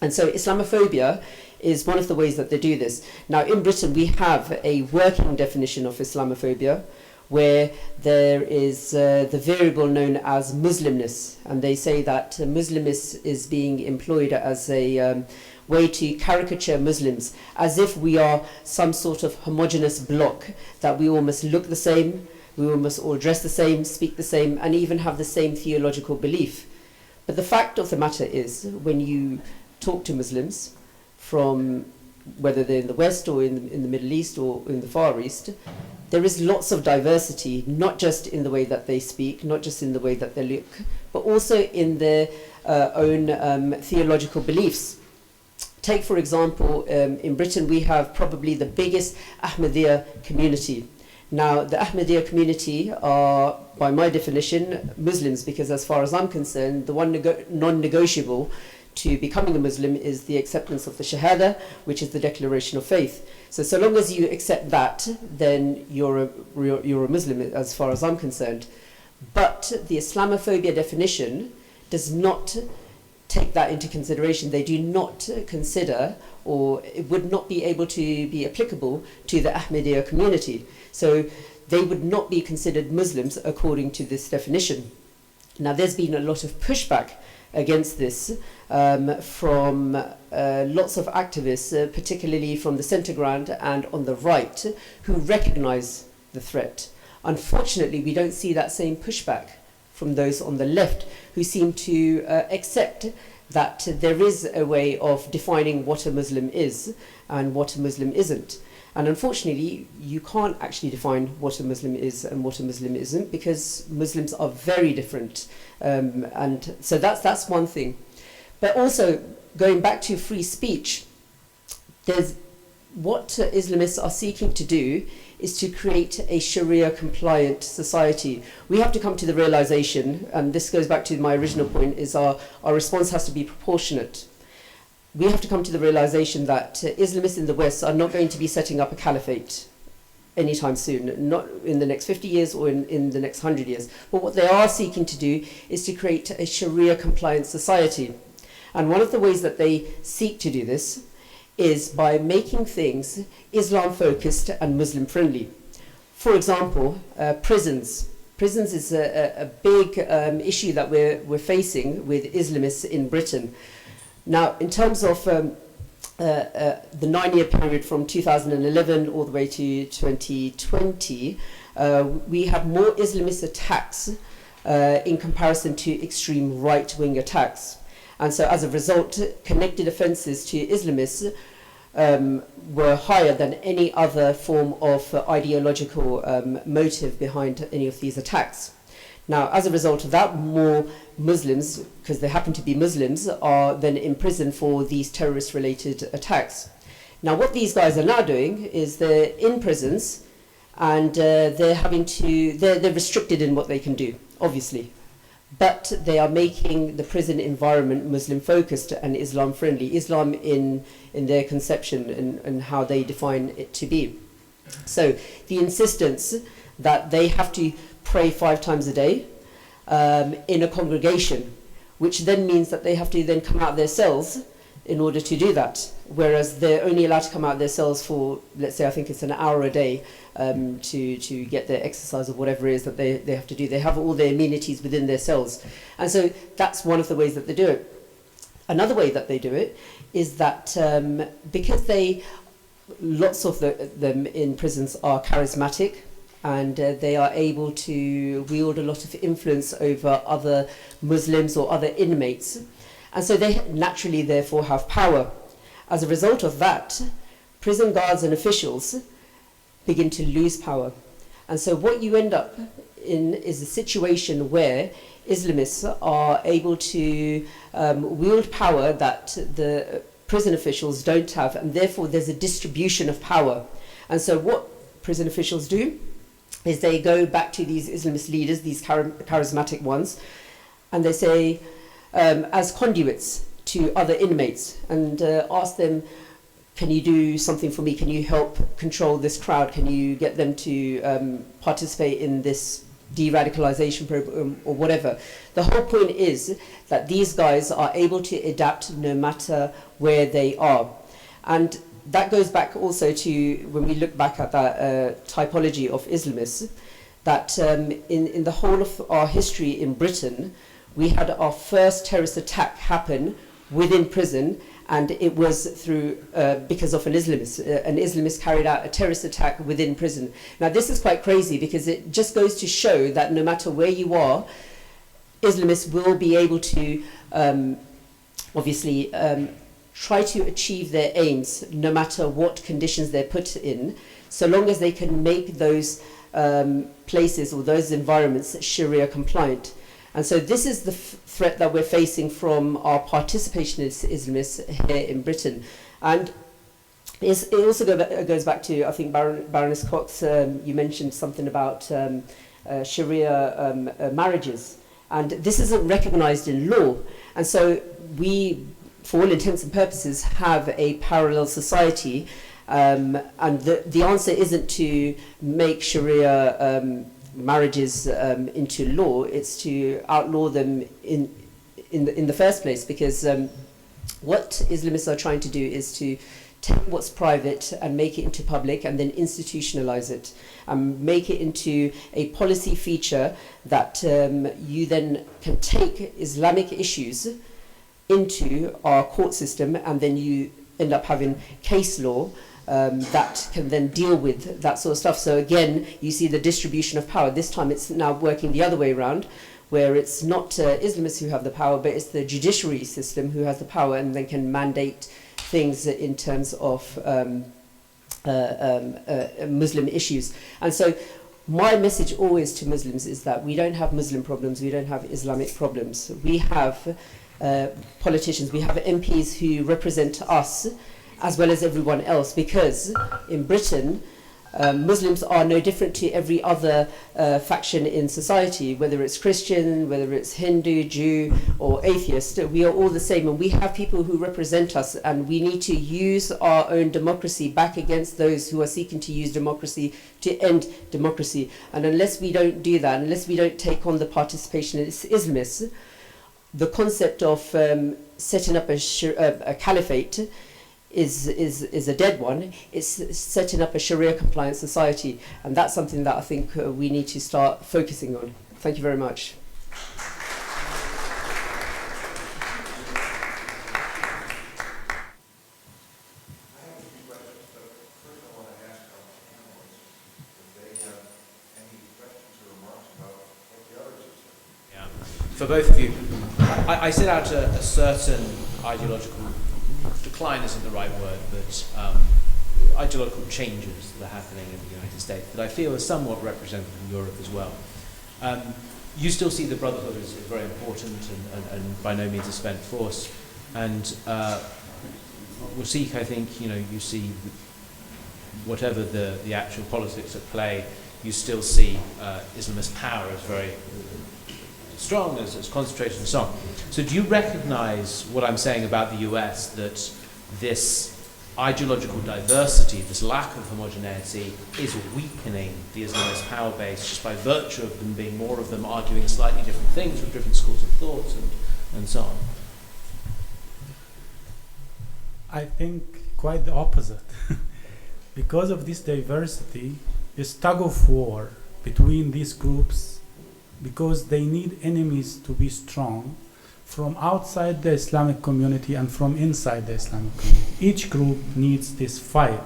And so Islamophobia is one of the ways that they do this. Now, in Britain, we have a working definition of Islamophobia, where there is the variable known as Muslimness. And they say that Muslimness is being employed as a way to caricature Muslims, as if we are some sort of homogeneous block, that we all must look the same, we all must all dress the same, speak the same, and even have the same theological belief. But the fact of the matter is, when you talk to Muslims, from whether they're in the West or in the Middle East or in the Far East, there is lots of diversity, not just in the way that they speak, not just in the way that they look, but also in their own theological beliefs. take, for example, in Britain, we have probably the biggest Ahmadiyya community. Now, the Ahmadiyya community are, by my definition, Muslims, because as far as I'm concerned, the one non-negotiable to becoming a Muslim is the acceptance of the Shahada, which is the declaration of faith. So long as you accept that, then you're a Muslim as far as I'm concerned. But the Islamophobia definition does not take that into consideration. They do not consider, or it would not be able to be applicable to the Ahmadiyya community. So they would not be considered Muslims according to this definition. Now, there's been a lot of pushback against this from lots of activists, particularly from the centre ground and on the right, who recognise the threat. Unfortunately, we don't see that same pushback from those on the left, who seem to accept that there is a way of defining what a Muslim is and what a Muslim isn't. And unfortunately, you can't actually define what a Muslim is and what a Muslim isn't, because Muslims are very different. And so that's one thing. But also, going back to free speech, there's what Islamists are seeking to do is to create a Sharia compliant society. We have to come to the realization, and this goes back to my original point, is our response has to be proportionate. We have to come to the realization that Islamists in the West are not going to be setting up a caliphate anytime soon, not in the next 50 years or in the next 100 years. But what they are seeking to do is to create a Sharia compliant society. And one of the ways that they seek to do this is by making things Islam focused and Muslim friendly. For example, prisons. Prisons is a big issue that we're facing with Islamists in Britain. Now, in terms of the 9-year period from 2011 all the way to 2020, we have more Islamist attacks in comparison to extreme right-wing attacks. And so as a result, connected offences to Islamists were higher than any other form of ideological motive behind any of these attacks. Now, as a result of that, more Muslims, because they happen to be Muslims, are then in prison for these terrorist-related attacks. Now, what these guys are now doing is they're in prisons, and they're restricted in what they can do, obviously. But they are making the prison environment Muslim-focused and Islam-friendly, Islam in their conception and how they define it to be. So the insistence that they have to pray 5 times a day in a congregation, which then means that they have to then come out of their cells in order to do that, whereas they're only allowed to come out of their cells for, let's say, I think it's an hour a day to get their exercise or whatever it is that they have to do. They have all their amenities within their cells. And so that's one of the ways that they do it. Another way that they do it is that because lots of them in prisons are charismatic, and they are able to wield a lot of influence over other Muslims or other inmates. And so they naturally, therefore, have power. As a result of that, prison guards and officials begin to lose power. And so what you end up in is a situation where Islamists are able to wield power that the prison officials don't have, and therefore there's a distribution of power. And so what prison officials do is they go back to these Islamist leaders, these charismatic ones, and they say, as conduits to other inmates, and ask them, can you do something for me? Can you help control this crowd? Can you get them to participate in this de-radicalization program or whatever? The whole point is that these guys are able to adapt no matter where they are. And that goes back also to when we look back at that typology of Islamists, that in the whole of our history in Britain, we had our first terrorist attack happen within prison, and it was through because of an Islamist. An Islamist carried out a terrorist attack within prison. Now, this is quite crazy because it just goes to show that no matter where you are, Islamists will be able to obviously try to achieve their aims no matter what conditions they're put in, so long as they can make those places or those environments Sharia compliant. And so this is the threat that we're facing from our participationist Islamists here in Britain. And it also goes back to, I think, Baroness Cox, you mentioned something about Sharia marriages. And this isn't recognized in law. And so we, for all intents and purposes, have a parallel society. And the answer isn't to make Sharia marriages into law, it's to outlaw them in the first place, because what Islamists are trying to do is to take what's private and make it into public and then institutionalize it and make it into a policy feature that you then can take Islamic issues into our court system, and then you end up having case law that can then deal with that sort of stuff. So again, you see the distribution of power. This time it's now working the other way around, where it's not Islamists who have the power, but it's the judiciary system who has the power and then can mandate things in terms of Muslim issues. And so my message always to Muslims is that we don't have Muslim problems, we don't have Islamic problems. We have politicians, we have MPs who represent us as well as everyone else, because in Britain, Muslims are no different to every other faction in society, whether it's Christian, whether it's Hindu, Jew, or atheist. We are all the same, and we have people who represent us, and we need to use our own democracy back against those who are seeking to use democracy to end democracy. And unless we don't do that, unless we don't take on the participationist Islamists, the concept of setting up a caliphate is a dead one. It's setting up a Sharia compliance society, and that's something that I think we need to start focusing on. Thank you very much. For both of you, I set out a certain ideological decline isn't the right word, but ideological changes that are happening in the United States that I feel are somewhat represented in Europe as well. You still see the Brotherhood as very important and by no means a spent force. And Wasiq, I think, you see whatever the actual politics at play, you still see Islamist power as very strong, as concentrated and so on. So do you recognize what I'm saying about the US, that this ideological diversity, this lack of homogeneity, is weakening the Islamist power base just by virtue of them being more of them arguing slightly different things with different schools of thought and so on? I think quite the opposite. Because of this diversity, this tug of war between these groups, because they need enemies to be strong from outside the Islamic community and from inside the Islamic community. Each group needs this fight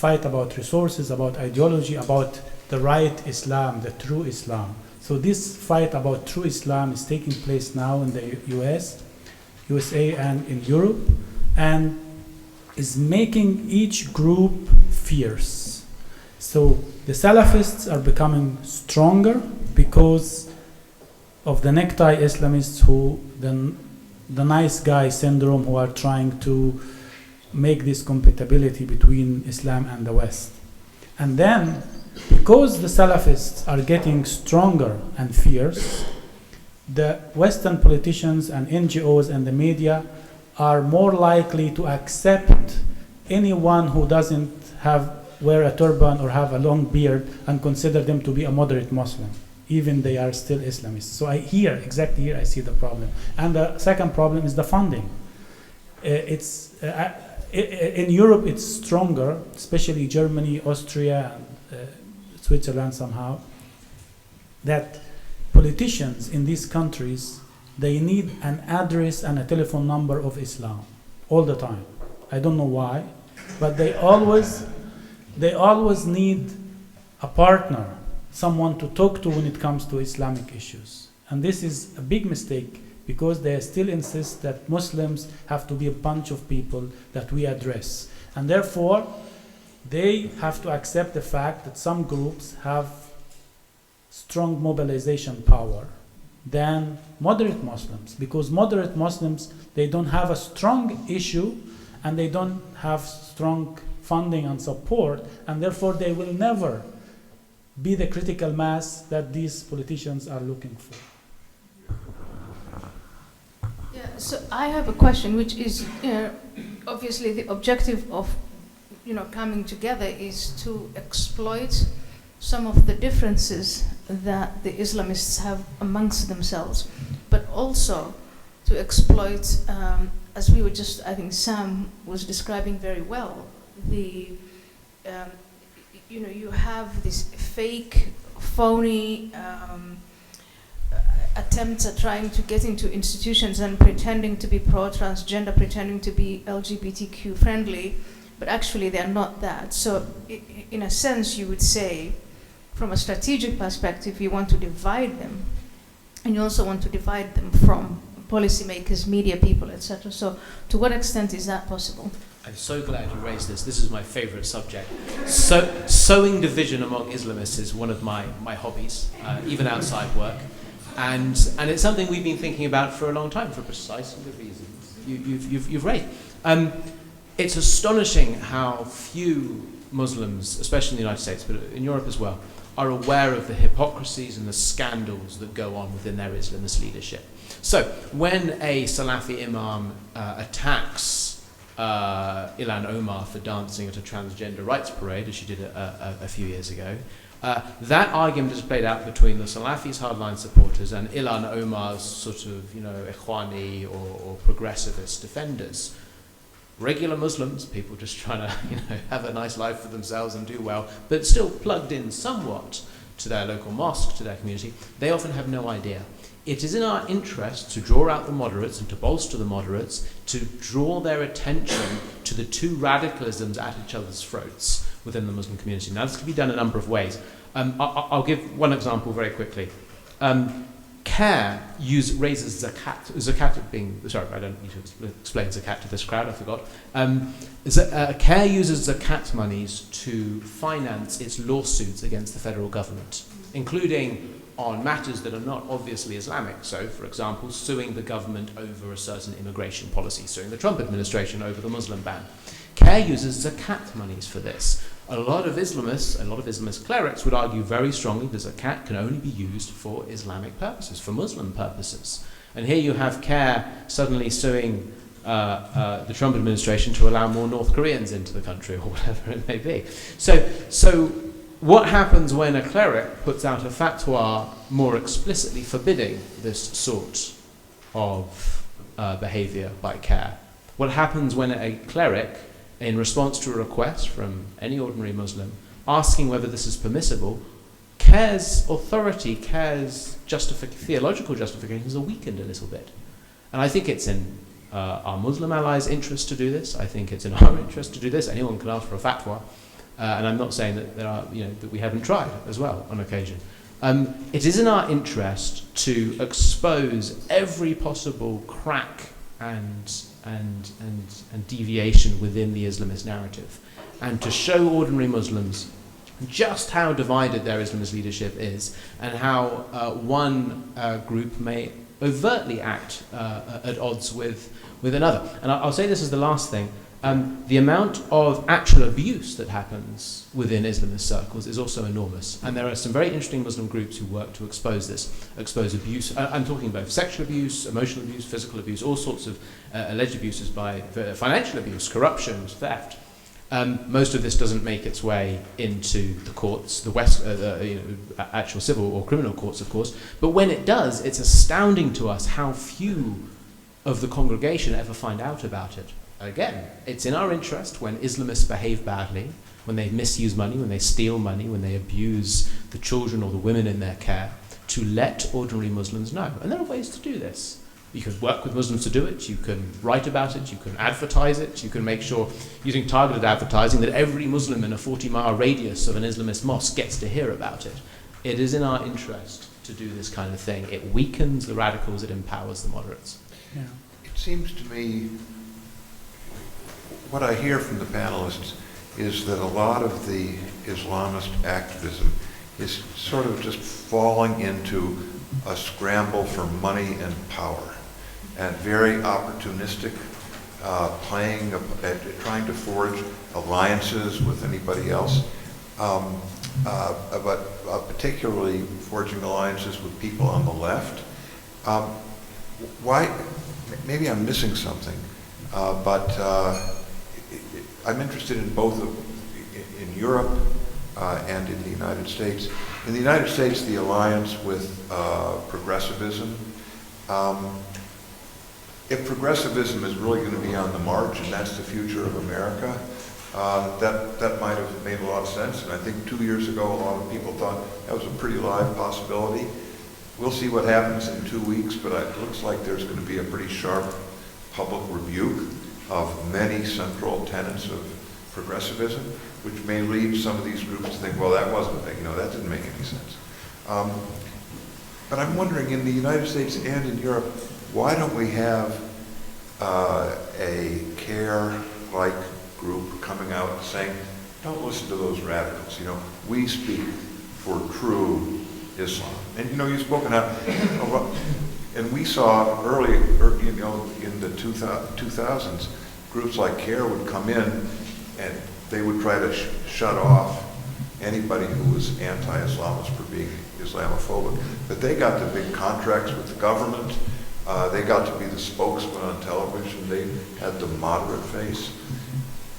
about resources, about ideology, about the right Islam, the true Islam. So this fight about true Islam is taking place now in the USA and in Europe, and is making each group fierce. So the Salafists are becoming stronger because of the necktie Islamists, who the nice guy syndrome, who are trying to make this compatibility between Islam and the West. And then, because the Salafists are getting stronger and fierce, the Western politicians and NGOs and the media are more likely to accept anyone who doesn't wear a turban or have a long beard and consider them to be a moderate Muslim, even they are still Islamists. So exactly here I see the problem. And the second problem is the funding. In Europe it's stronger, especially Germany, Austria, and Switzerland somehow, that politicians in these countries, they need an address and a telephone number of Islam all the time. I don't know why, but they always need a partner, someone to talk to when it comes to Islamic issues. And this is a big mistake, because they still insist that Muslims have to be a bunch of people that we address. And therefore, they have to accept the fact that some groups have strong mobilization power than moderate Muslims, because moderate Muslims, they don't have a strong issue and they don't have strong funding and support, and therefore they will never be the critical mass that these politicians are looking for. Yeah, so I have a question, which is, obviously the objective of, coming together is to exploit some of the differences that the Islamists have amongst themselves, but also to exploit, as we were just, I think Sam was describing very well, you have this fake, phony attempts at trying to get into institutions and pretending to be pro-transgender, pretending to be LGBTQ friendly, but actually they're not that. So in a sense, you would say, from a strategic perspective, you want to divide them, and you also want to divide them from policymakers, media people, etc. So to what extent is that possible? I'm so glad you raised this. This is my favorite subject. Sowing division among Islamists is one of my hobbies, even outside work. And it's something we've been thinking about for a long time, for precisely the reasons you've raised. It's astonishing how few Muslims, especially in the United States, but in Europe as well, are aware of the hypocrisies and the scandals that go on within their Islamist leadership. So when a Salafi imam attacks Ilhan Omar for dancing at a transgender rights parade, as she did a few years ago, that argument is played out between the Salafi's hardline supporters and Ilhan Omar's sort of, Ikhwani or progressivist defenders. Regular Muslims, people just trying to, have a nice life for themselves and do well, but still plugged in somewhat to their local mosque, to their community, they often have no idea. It is in our interest to draw out the moderates and to bolster the moderates, to draw their attention to the two radicalisms at each other's throats within the Muslim community. Now, this can be done a number of ways. I'll give one example very quickly. CARE raises zakat being, sorry, I don't need to explain zakat to this crowd, I forgot. CARE uses zakat monies to finance its lawsuits against the federal government, including on matters that are not obviously Islamic. So, for example, suing the government over a certain immigration policy, suing the Trump administration over the Muslim ban. CARE uses zakat monies for this. A lot of Islamist clerics would argue very strongly that zakat can only be used for Islamic purposes, for Muslim purposes. And here you have CARE suddenly suing the Trump administration to allow more North Koreans into the country, or whatever it may be. So what happens when a cleric puts out a fatwa more explicitly forbidding this sort of behavior by CARE? What happens when a cleric, in response to a request from any ordinary Muslim asking whether this is permissible, CARE's authority, CARE's theological justifications are weakened a little bit? And I think it's in our Muslim allies' interest to do this. I think it's in our interest to do this. Anyone can ask for a fatwa. And I'm not saying that there are, that we haven't tried as well on occasion. It is in our interest to expose every possible crack and deviation within the Islamist narrative, and to show ordinary Muslims just how divided their Islamist leadership is, and how one group may overtly act at odds with another. And I'll say this as the last thing. The amount of actual abuse that happens within Islamist circles is also enormous. And there are some very interesting Muslim groups who work to expose abuse. I'm talking both sexual abuse, emotional abuse, physical abuse, all sorts of alleged abuses by financial abuse, corruption, theft. Most of this doesn't make its way into the courts, actual civil or criminal courts, of course. But when it does, it's astounding to us how few of the congregation ever find out about it. Again, it's in our interest when Islamists behave badly, when they misuse money, when they steal money, when they abuse the children or the women in their care, to let ordinary Muslims know. And there are ways to do this. You can work with Muslims to do it, you can write about it, you can advertise it, you can make sure, using targeted advertising, that every Muslim in a 40-mile radius of an Islamist mosque gets to hear about it. It is in our interest to do this kind of thing. It weakens the radicals, it empowers the moderates. Yeah. It seems to me, what I hear from the panelists is that a lot of the Islamist activism is sort of just falling into a scramble for money and power, and very opportunistic, trying to forge alliances with anybody else, but particularly forging alliances with people on the left. Why? Maybe I'm missing something, but I'm interested in both in Europe and in the United States. In the United States, the alliance with progressivism. If progressivism is really going to be on the march, and that's the future of America, that might have made a lot of sense. And I think 2 years ago, a lot of people thought that was a pretty live possibility. We'll see what happens in 2 weeks, but it looks like there's going to be a pretty sharp public rebuke of many central tenets of progressivism, which may lead some of these groups to think, well, that wasn't, that didn't make any sense. But I'm wondering, in the United States and in Europe, why don't we have a CARE-like group coming out and saying, don't listen to those radicals, we speak for true Islam. And you've spoken out, and we saw early, in the 2000s, groups like CARE would come in and they would try to shut off anybody who was anti-Islamist for being Islamophobic. But they got the big contracts with the government. They got to be the spokesman on television. They had the moderate face.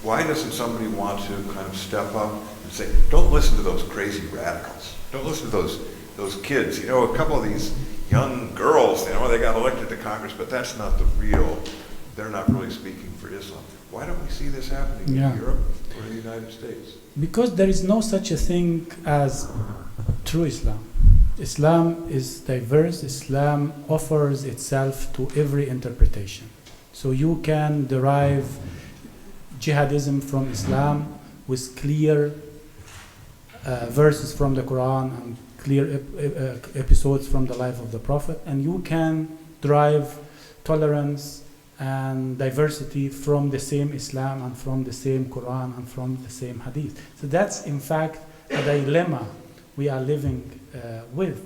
Why doesn't somebody want to kind of step up and say, don't listen to those crazy radicals. Don't listen to those kids. A couple of these young girls, they got elected to Congress, but that's not the real, they're not really speaking for Islam. Why don't we see this happening in Europe or in the United States? Because there is no such a thing as true Islam. Islam is diverse. Islam offers itself to every interpretation. So you can derive jihadism from Islam with clear verses from the Quran and clear episodes from the life of the Prophet, and you can derive tolerance and diversity from the same Islam and from the same Quran and from the same Hadith. So that's in fact a dilemma we are living with.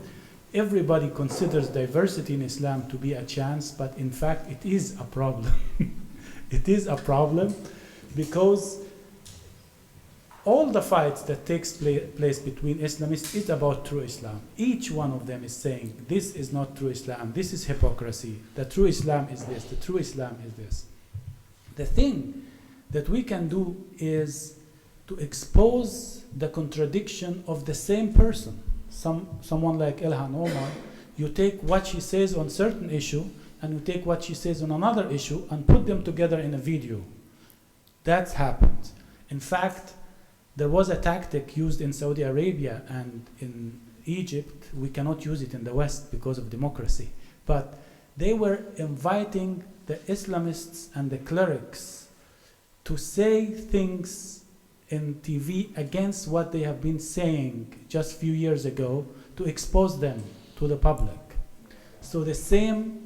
Everybody considers diversity in Islam to be a chance, but in fact it is a problem. It is a problem because all the fights that takes place between Islamists is about true Islam. Each one of them is saying, this is not true Islam, this is hypocrisy, the true Islam is this, the true Islam is this. The thing that we can do is to expose the contradiction of the same person. Someone like Ilhan Omar, you take what she says on certain issue and you take what she says on another issue and put them together in a video. That's happened. In fact, there was a tactic used in Saudi Arabia and in Egypt. We cannot use it in the West because of democracy. But they were inviting the Islamists and the clerics to say things in TV against what they have been saying just a few years ago to expose them to the public. So the same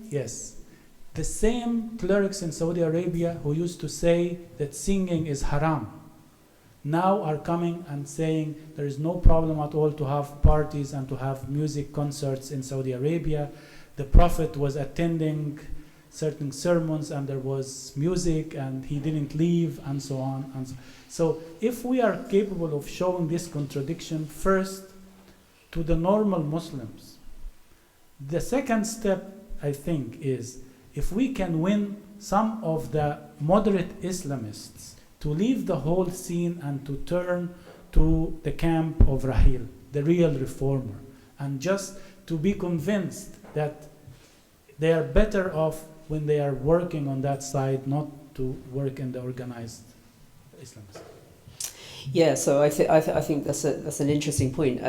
clerics in Saudi Arabia who used to say that singing is haram now are coming and saying there is no problem at all to have parties and to have music concerts in Saudi Arabia. The Prophet was attending certain sermons and there was music and he didn't leave and so on. And so if we are capable of showing this contradiction first to the normal Muslims, the second step, I think, is if we can win some of the moderate Islamists to leave the whole scene and to turn to the camp of Rahil, the real reformer, and just to be convinced that they are better off when they are working on that side, not to work in the organized Islamism. Yeah, so I think that's an interesting point.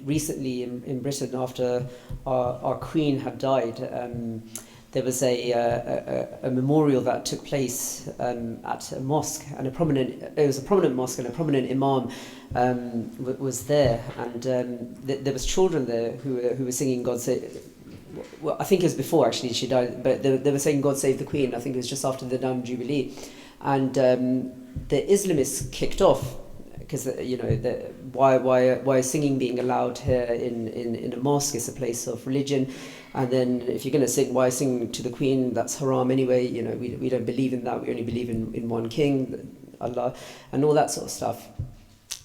Recently in Britain, after our Queen had died, there was a memorial that took place at a mosque, and it was a prominent mosque, and a prominent imam was there, and there was children there who were singing God Save. Well, I think it was before actually she died, but they were saying God Save the Queen. I think it was just after the Diamond Jubilee, and the Islamists kicked off because why is singing being allowed here in a mosque? It's a place of religion. And then if you're going to sing, why sing to the Queen? That's haram anyway. We don't believe in that. We only believe in one king, Allah, and all that sort of stuff.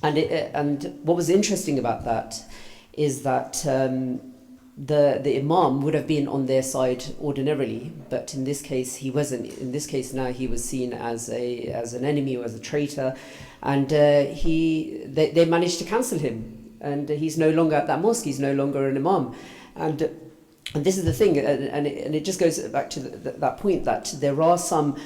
And what was interesting about that is that the Imam would have been on their side ordinarily, but in this case he wasn't. In this case now he was seen as an enemy or as a traitor, and they managed to cancel him, and he's no longer at that mosque. He's no longer an Imam, and this is the thing, and it just goes back to that point that there are some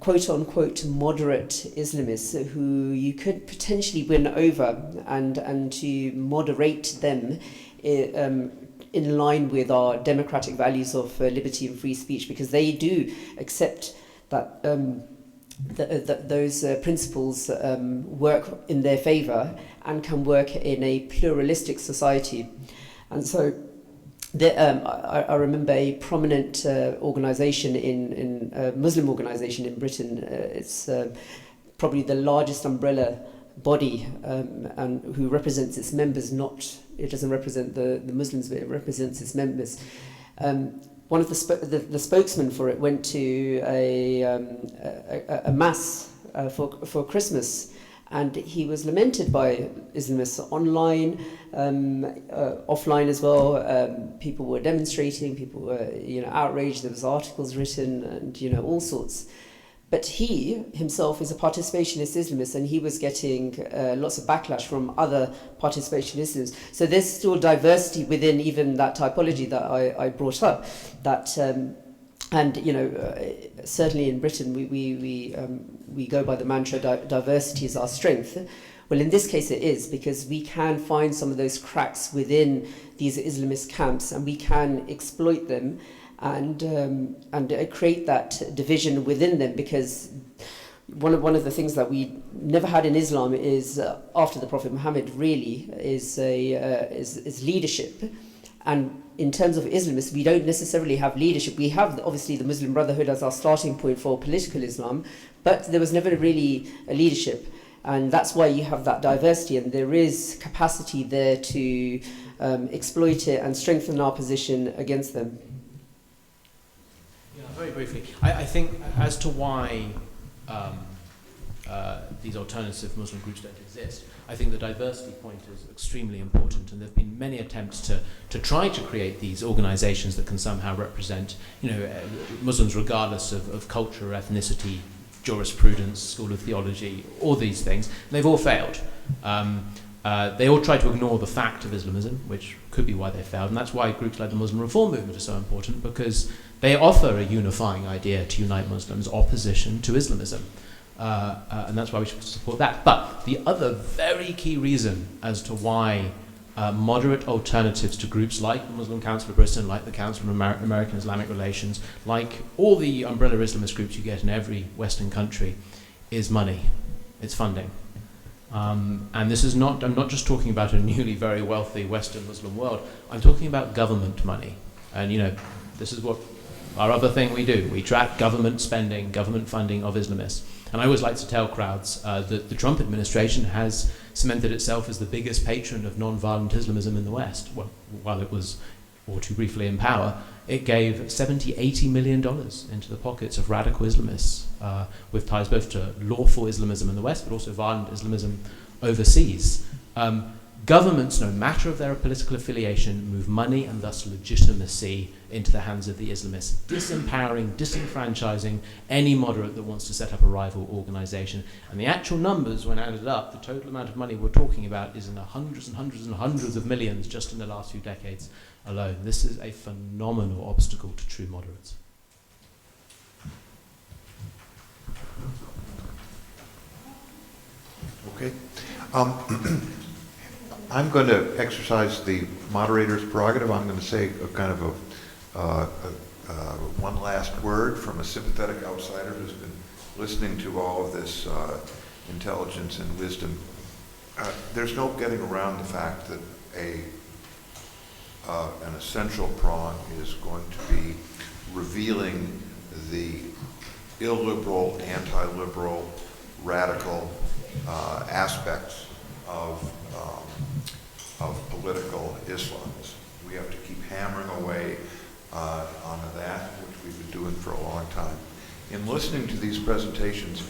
quote-unquote moderate Islamists who you could potentially win over and to moderate them in line with our democratic values of liberty and free speech, because they do accept that those principles work in their favour and can work in a pluralistic society. And so I remember a prominent organisation Muslim organisation in Britain. It's probably the largest umbrella body, and who represents its members. It doesn't represent the Muslims, but it represents its members. One of the spokesmen for it went to a mass for Christmas. And he was lamented by Islamists online, offline as well. People were demonstrating, people were outraged. There was articles written, and all sorts. But he himself is a participationist Islamist, and he was getting lots of backlash from other participationist Islamists. So there's still diversity within even that typology that I brought up. That certainly in Britain we go by the mantra diversity is our strength. Well, in this case it is, because we can find some of those cracks within these Islamist camps, and we can exploit them and create that division within them. Because one of the things that we never had in Islam is after the Prophet Muhammad really is leadership. And in terms of Islamists, we don't necessarily have leadership. We have obviously the Muslim Brotherhood as our starting point for political Islam, but there was never really a leadership. And that's why you have that diversity, and there is capacity there to exploit it and strengthen our position against them. Yeah, very briefly. I think as to why these alternative Muslim groups don't exist, I think the diversity point is extremely important, and there have been many attempts to try to create these organizations that can somehow represent Muslims regardless of culture, ethnicity, jurisprudence, school of theology, all these things. They've all failed. They all try to ignore the fact of Islamism, which could be why they failed, and that's why groups like the Muslim Reform Movement are so important, because they offer a unifying idea to unite Muslims, opposition to Islamism. And that's why we should support that. But the other very key reason as to why moderate alternatives to groups like the Muslim Council of Britain, like the Council of American Islamic Relations, like all the umbrella Islamist groups you get in every Western country, is money. It's funding. And this is not, I'm not just talking about a newly very wealthy Western Muslim world, I'm talking about government money. And this is what our other thing we do. We track government spending, government funding of Islamists. And I always like to tell crowds that the Trump administration has cemented itself as the biggest patron of non-violent Islamism in the West. Well, while it was all too briefly in power, it gave $70–80 million into the pockets of radical Islamists with ties both to lawful Islamism in the West, but also violent Islamism overseas. Governments, no matter of their political affiliation, move money and thus legitimacy into the hands of the Islamists, disempowering, disenfranchising any moderate that wants to set up a rival organization. And the actual numbers, when added up, the total amount of money we're talking about is in the hundreds and hundreds and hundreds of millions just in the last few decades alone. This is a phenomenal obstacle to true moderates. Okay. I'm going to exercise the moderator's prerogative. I'm going to say a kind of one last word from a sympathetic outsider who's been listening to all of this intelligence and wisdom. There's no getting around the fact that an essential prong is going to be revealing the illiberal, anti-liberal, radical aspects of political Islamism. We have to keep hammering away on that, which we've been doing for a long time. In listening to these presentations,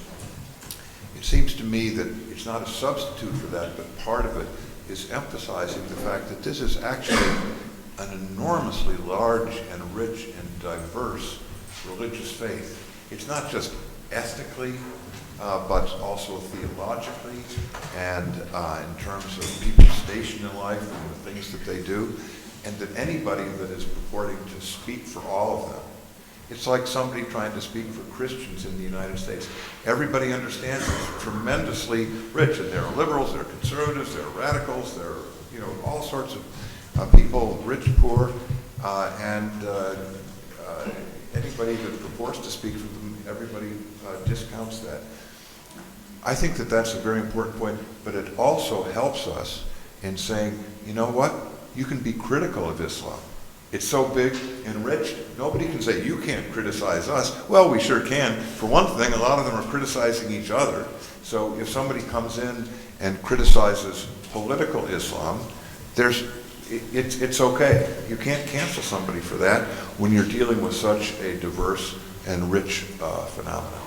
it seems to me that it's not a substitute for that, but part of it is emphasizing the fact that this is actually an enormously large and rich and diverse religious faith. It's not just ethnically, but also theologically and in terms of people's station in life and the things that they do, and that anybody that is purporting to speak for all of them, it's like somebody trying to speak for Christians in the United States. Everybody understands it's tremendously rich, and there are liberals, there are conservatives, there are radicals, there are, you know, all sorts of people, rich, poor, and anybody that purports to speak for them, everybody discounts that. I think that that's a very important point, but it also helps us in saying, you know what, you can be critical of Islam. It's so big and rich, nobody can say, you can't criticize us. Well, we sure can. For one thing, a lot of them are criticizing each other. So if somebody comes in and criticizes political Islam, it's okay. You can't cancel somebody for that when you're dealing with such a diverse and rich phenomenon.